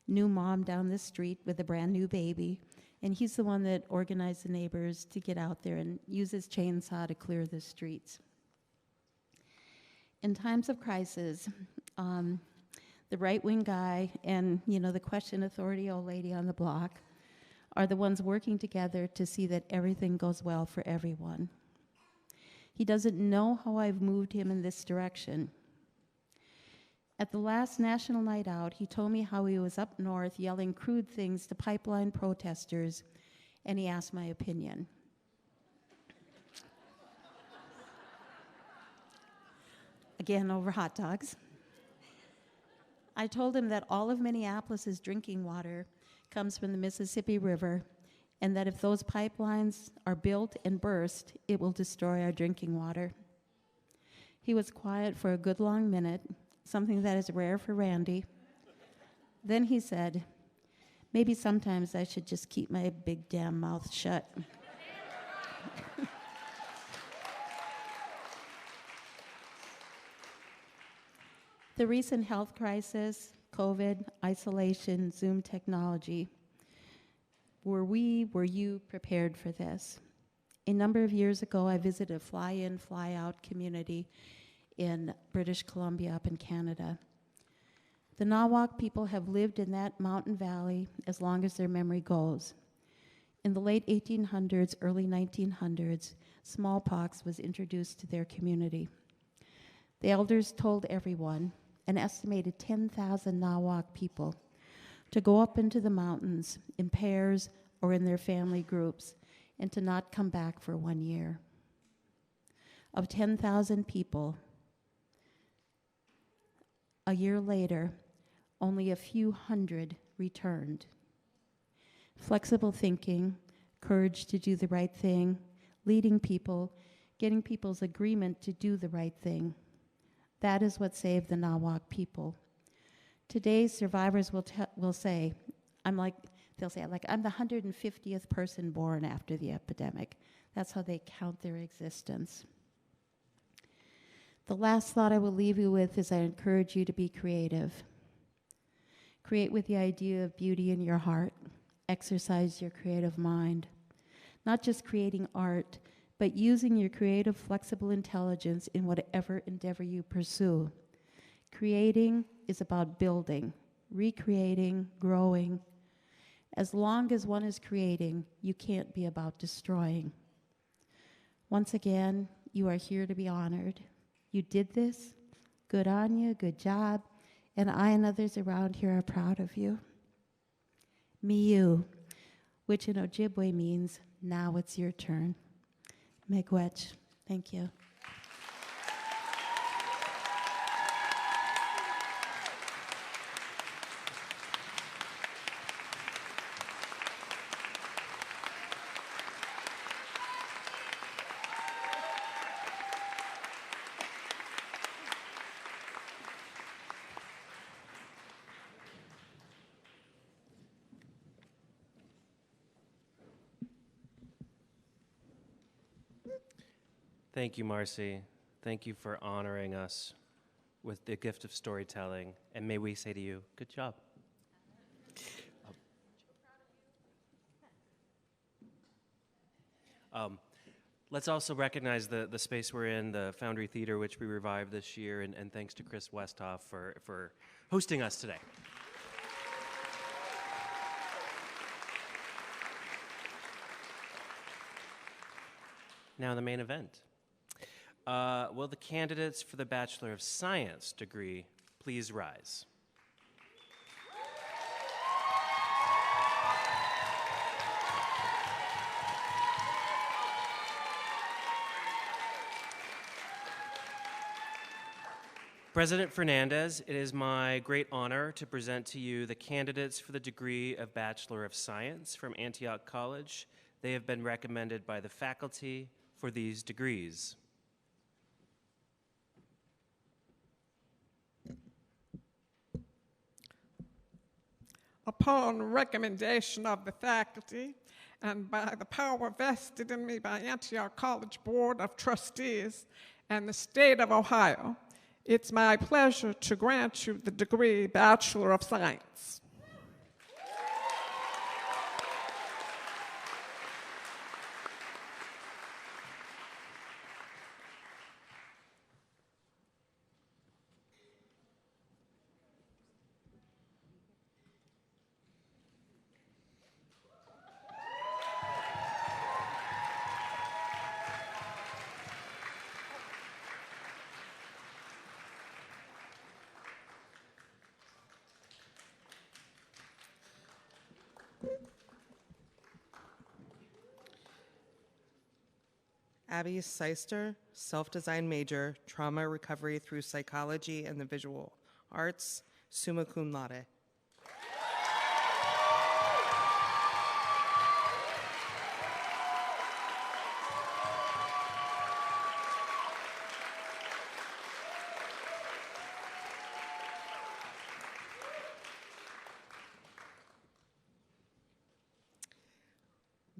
new mom down the street with a brand new baby, and he's the one that organized the neighbors to get out there and use his chainsaw to clear the streets. In times of crisis, the right-wing guy and, the question authority old lady on the block are the ones working together to see that everything goes well for everyone. He doesn't know how I've moved him in this direction. At the last National Night Out, he told me how he was up north yelling crude things to pipeline protesters, and he asked my opinion. Again, over hot dogs. I told him that all of Minneapolis's drinking water comes from the Mississippi River, and that if those pipelines are built and burst, it will destroy our drinking water. He was quiet for a good long minute, something that is rare for Randy. Then he said, "Maybe sometimes I should just keep my big damn mouth shut." The recent health crisis, COVID, isolation, Zoom technology, were you prepared for this? A number of years ago, I visited a fly-in, fly-out community in British Columbia up in Canada. The Nawak people have lived in that mountain valley as long as their memory goes. In the late 1800s, early 1900s, smallpox was introduced to their community. The elders told everyone, an estimated 10,000 Nawak people, to go up into the mountains in pairs or in their family groups and to not come back for 1 year. Of 10,000 people, a year later, only a few hundred returned. Flexible thinking, courage to do the right thing, leading people, getting people's agreement to do the right thing. That is what saved the Nawak people. Today, survivors will say, I'm the 150th person born after the epidemic. That's how they count their existence. The last thought I will leave you with is I encourage you to be creative. Create with the idea of beauty in your heart. exercise your creative mind. Not just creating art, but using your creative, flexible intelligence in whatever endeavor you pursue. Creating is about building, recreating, growing. As long as one is creating, you can't be about destroying. Once again, you are here to be honored. You did this. Good on you, good job. And I and others around here are proud of you. Miyu, which in Ojibwe means, now it's your turn. Miigwech. Thank you. Thank you, Marcy. Thank you for honoring us with the gift of storytelling. And may we say to you, good job. Let's also recognize the space we're in, the Foundry Theater, which we revived this year, and thanks to Chris Westhoff for hosting us today. Now the main event. Will the candidates for the Bachelor of Science degree please rise? President Fernandez, it is my great honor to present to you the candidates for the degree of Bachelor of Science from Antioch College. They have been recommended by the faculty for these degrees. Upon recommendation of the faculty and by the power vested in me by Antioch College Board of Trustees and the state of Ohio, it's my pleasure to grant you the degree Bachelor of Science. Abby Seister, self-design major, trauma recovery through psychology and the visual arts, summa cum laude.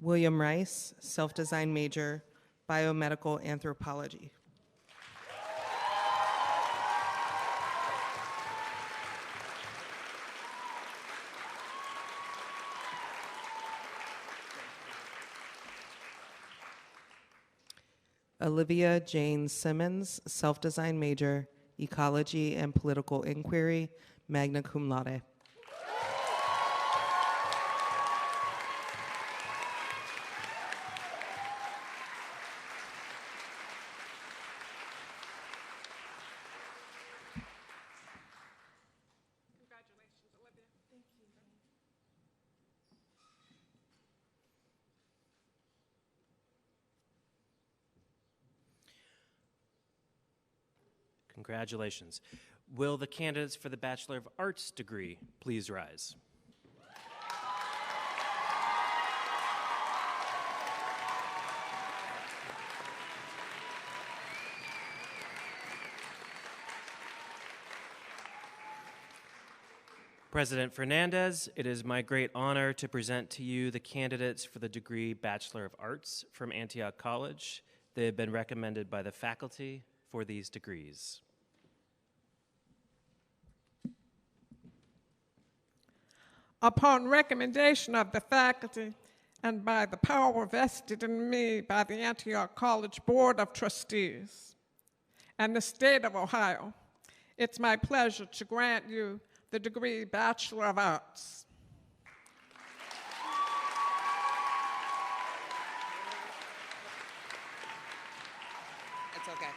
William Rice, self-design major, biomedical anthropology. Olivia Jane Simmons, self-design major, ecology and political inquiry, magna cum laude. Congratulations. Will the candidates for the Bachelor of Arts degree please rise? President Fernandez, it is my great honor to present to you the candidates for the degree Bachelor of Arts from Antioch College. They have been recommended by the faculty for these degrees. Upon recommendation of the faculty and by the power vested in me by the Antioch College Board of Trustees and the state of Ohio, it's my pleasure to grant you the degree Bachelor of Arts. It's okay.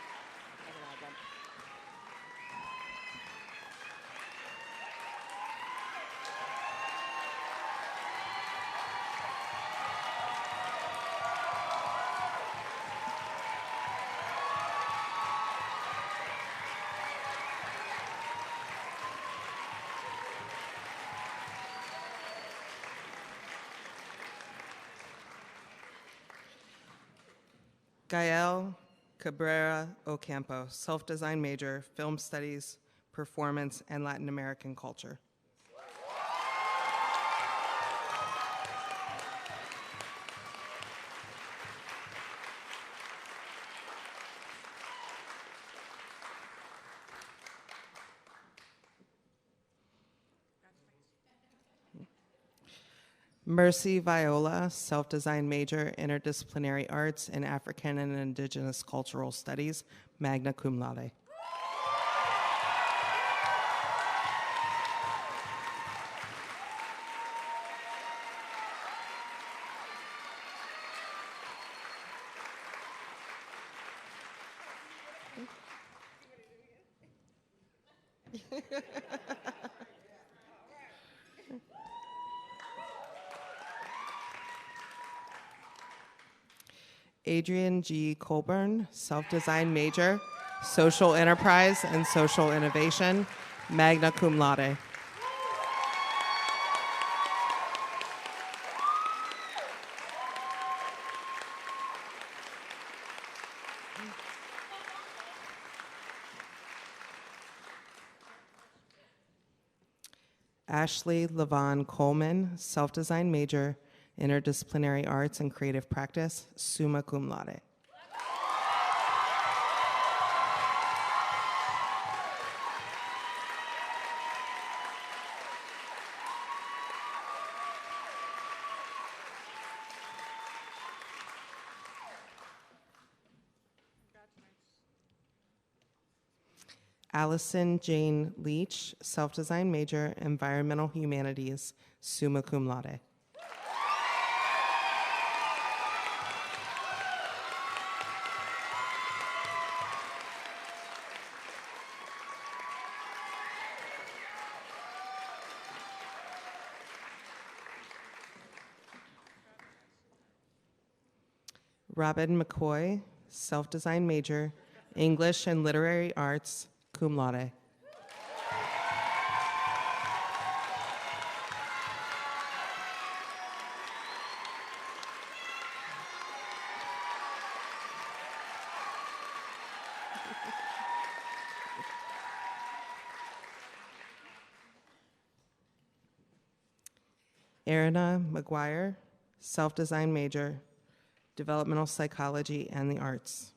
Gael Cabrera Ocampo, self-design major, film studies, performance, and Latin American culture. Mercy Viola, self-design major, interdisciplinary arts in African and Indigenous cultural studies, magna cum laude. Adrian G. Colburn, self-design major, social enterprise and social innovation, magna cum laude. Ashley Levon Coleman, self-design major, interdisciplinary arts and creative practice, summa cum laude. Allison Jane Leach, self-design major, environmental humanities, summa cum laude. Robin McCoy, self-design major, English and literary arts, cum laude. Erina McGuire, self-design major, developmental psychology and the arts.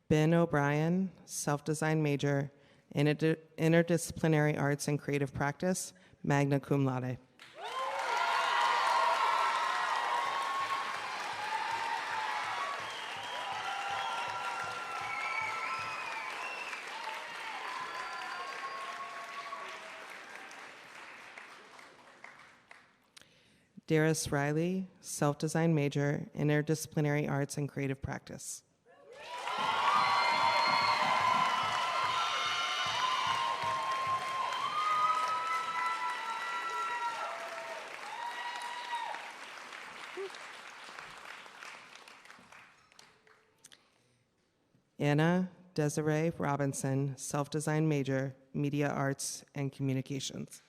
Ben O'Brien, self-design major, interdisciplinary arts and creative practice, magna cum laude. Darius Riley, self-design major, interdisciplinary arts and creative practice. Anna Desiree Robinson, self-design major, media arts and communications.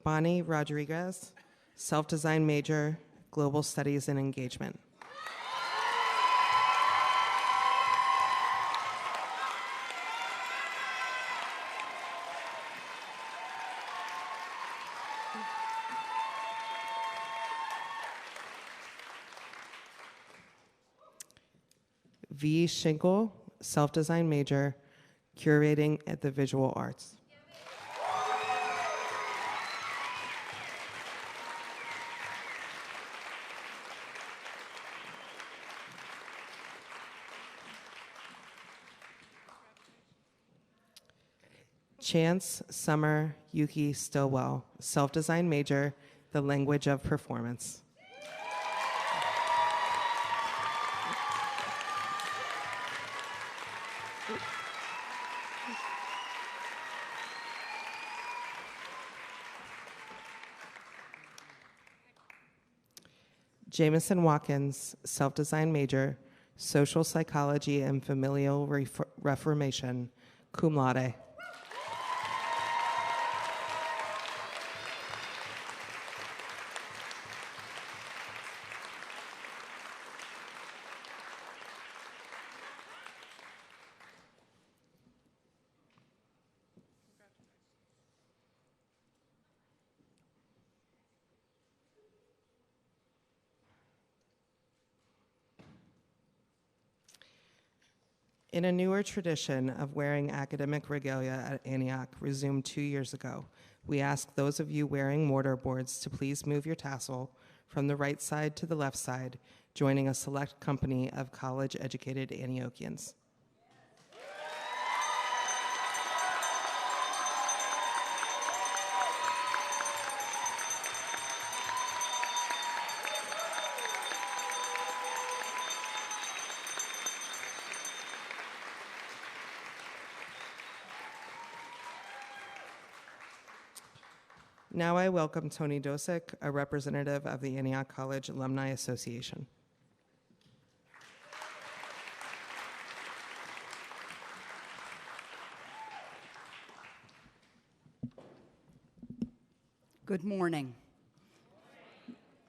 Bonnie Rodriguez, self-design major, global studies and engagement. V. Schinkel, self-design major, curating at the visual arts. Chance Summer Yuki Stillwell, self-design major, the language of performance. Jameson Watkins, self-design major, social psychology and familial reformation, cum laude. In a newer tradition of wearing academic regalia at Antioch resumed 2 years ago, we ask those of you wearing mortar boards to please move your tassel from the right side to the left side, joining a select company of college-educated Antiochians. Now I welcome Tony Dosick, a representative of the Antioch College Alumni Association. Good morning.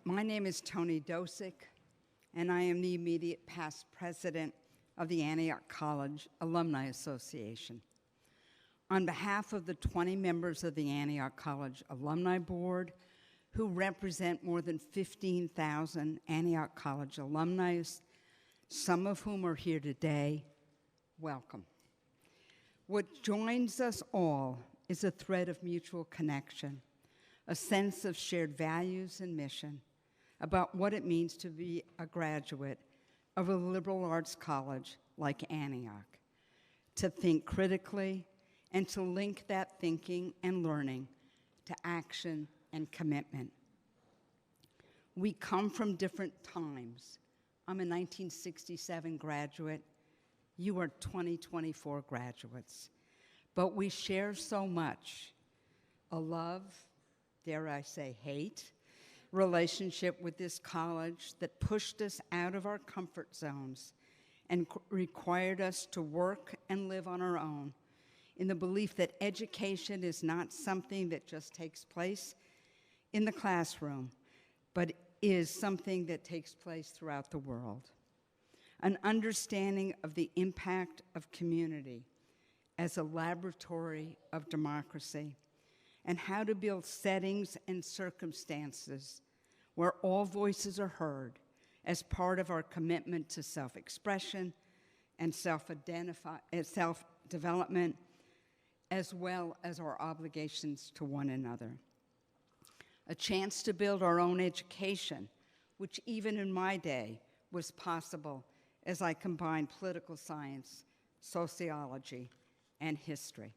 My name is Tony Dosick, and I am the immediate past president of the Antioch College Alumni Association. On behalf of the 20 members of the Antioch College Alumni Board, who represent more than 15,000 Antioch College alumni, some of whom are here today, welcome. What joins us all is a thread of mutual connection, a sense of shared values and mission about what it means to be a graduate of a liberal arts college like Antioch, to think critically, and to link that thinking and learning to action and commitment. We come from different times. I'm a 1967 graduate. You are 2024 graduates. But we share so much: a love, dare I say hate, relationship with this college that pushed us out of our comfort zones and required us to work and live on our own, in the belief that education is not something that just takes place in the classroom, but is something that takes place throughout the world. An understanding of the impact of community as a laboratory of democracy, and how to build settings and circumstances where all voices are heard as part of our commitment to self-expression and self-development, as well as our obligations to one another. A chance to build our own education, which even in my day was possible as I combined political science, sociology, and history.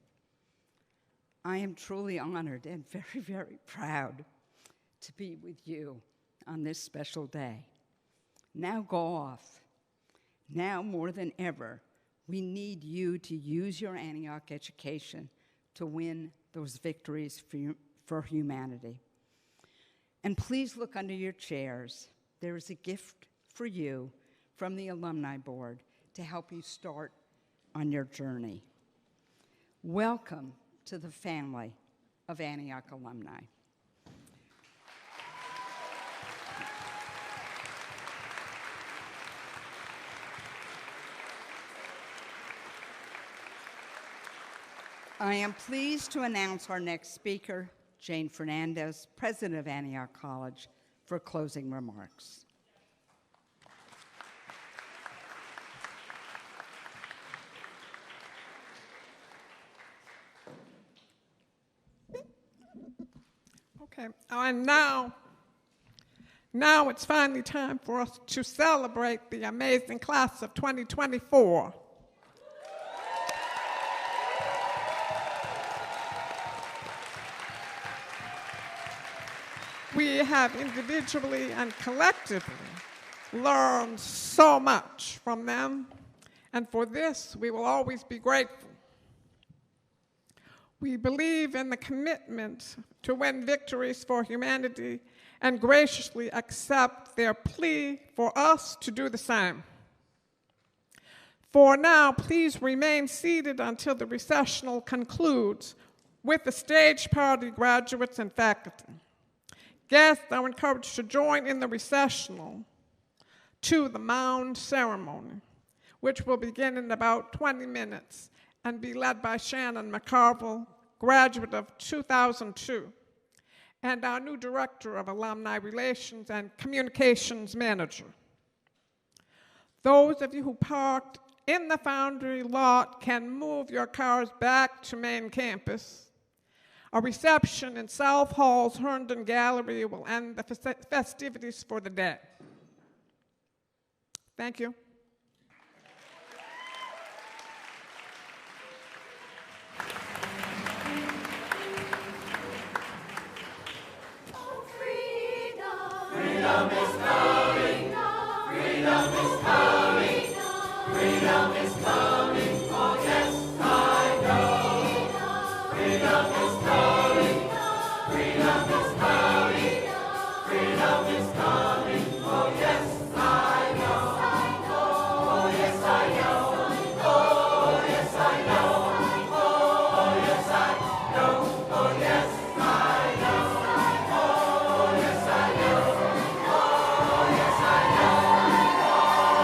I am truly honored and very, very proud to be with you on this special day. Now go off. Now more than ever, we need you to use your Antioch education to win those victories for humanity. And please look under your chairs. There is a gift for you from the Alumni Board to help you start on your journey. Welcome to the family of Antioch alumni. I am pleased to announce our next speaker, Jane Fernandez, president of Antioch College, for closing remarks. Okay, and now it's finally time for us to celebrate the amazing class of 2024. We have individually and collectively learned so much from them, and for this we will always be grateful. We believe in the commitment to win victories for humanity and graciously accept their plea for us to do the same. For now, please remain seated until the recessional concludes with the stage party graduates and faculty. Guests are encouraged to join in the recessional to the mound ceremony, which will begin in about 20 minutes and be led by Shannon McCarville, graduate of 2002, and our new Director of Alumni Relations and Communications Manager. Those of you who parked in the Foundry lot can move your cars back to main campus. A reception in South Hall's Herndon Gallery will end the festivities for the day. Thank you. Freedom is coming. Freedom is coming. Freedom is coming. Oh yes, I know. Freedom is coming. Freedom is coming. Freedom is coming. Oh yes, I know. Oh yes, I know. Oh yes, I know. Oh yes, I know. Oh yes, I know. Oh yes, I know. Oh yes, I know. Oh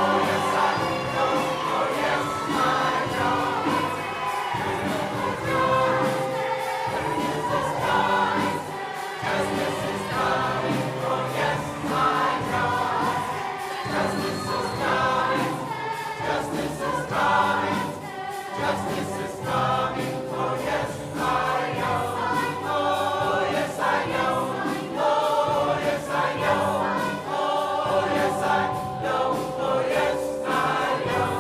yes, I know. Oh yes, I know. Justice is coming. Justice is coming. Oh yes, I know. Justice is coming. Justice is coming. Justice is coming. Oh yes, I know. Oh yes, I know. Oh yes, I know. Oh yes, I know. Oh yes, I know.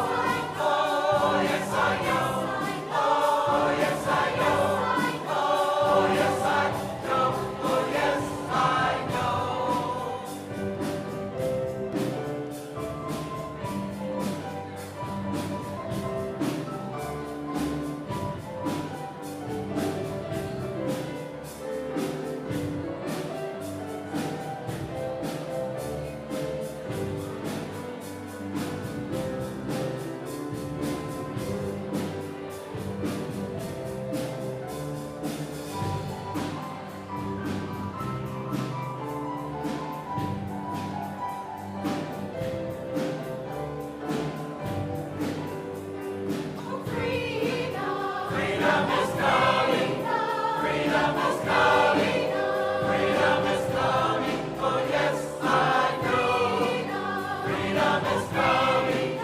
Oh yes, I know. Oh yes, I know. Oh yes, I know. Oh yes, I know. Freedom is coming. Freedom is coming. Freedom is coming. Oh yes, I know. Freedom is coming.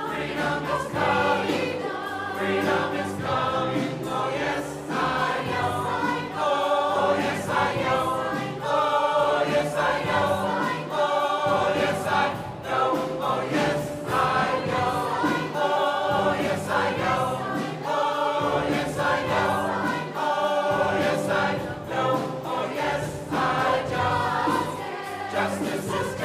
Freedom is coming. Freedom is coming. Oh yes, I know. Oh yes, I know. Oh yes, I know. Oh yes, I know. Oh yes, I know. Oh yes, I know. Oh yes, I know. Oh yes, I know. Oh yes, I know. Justice is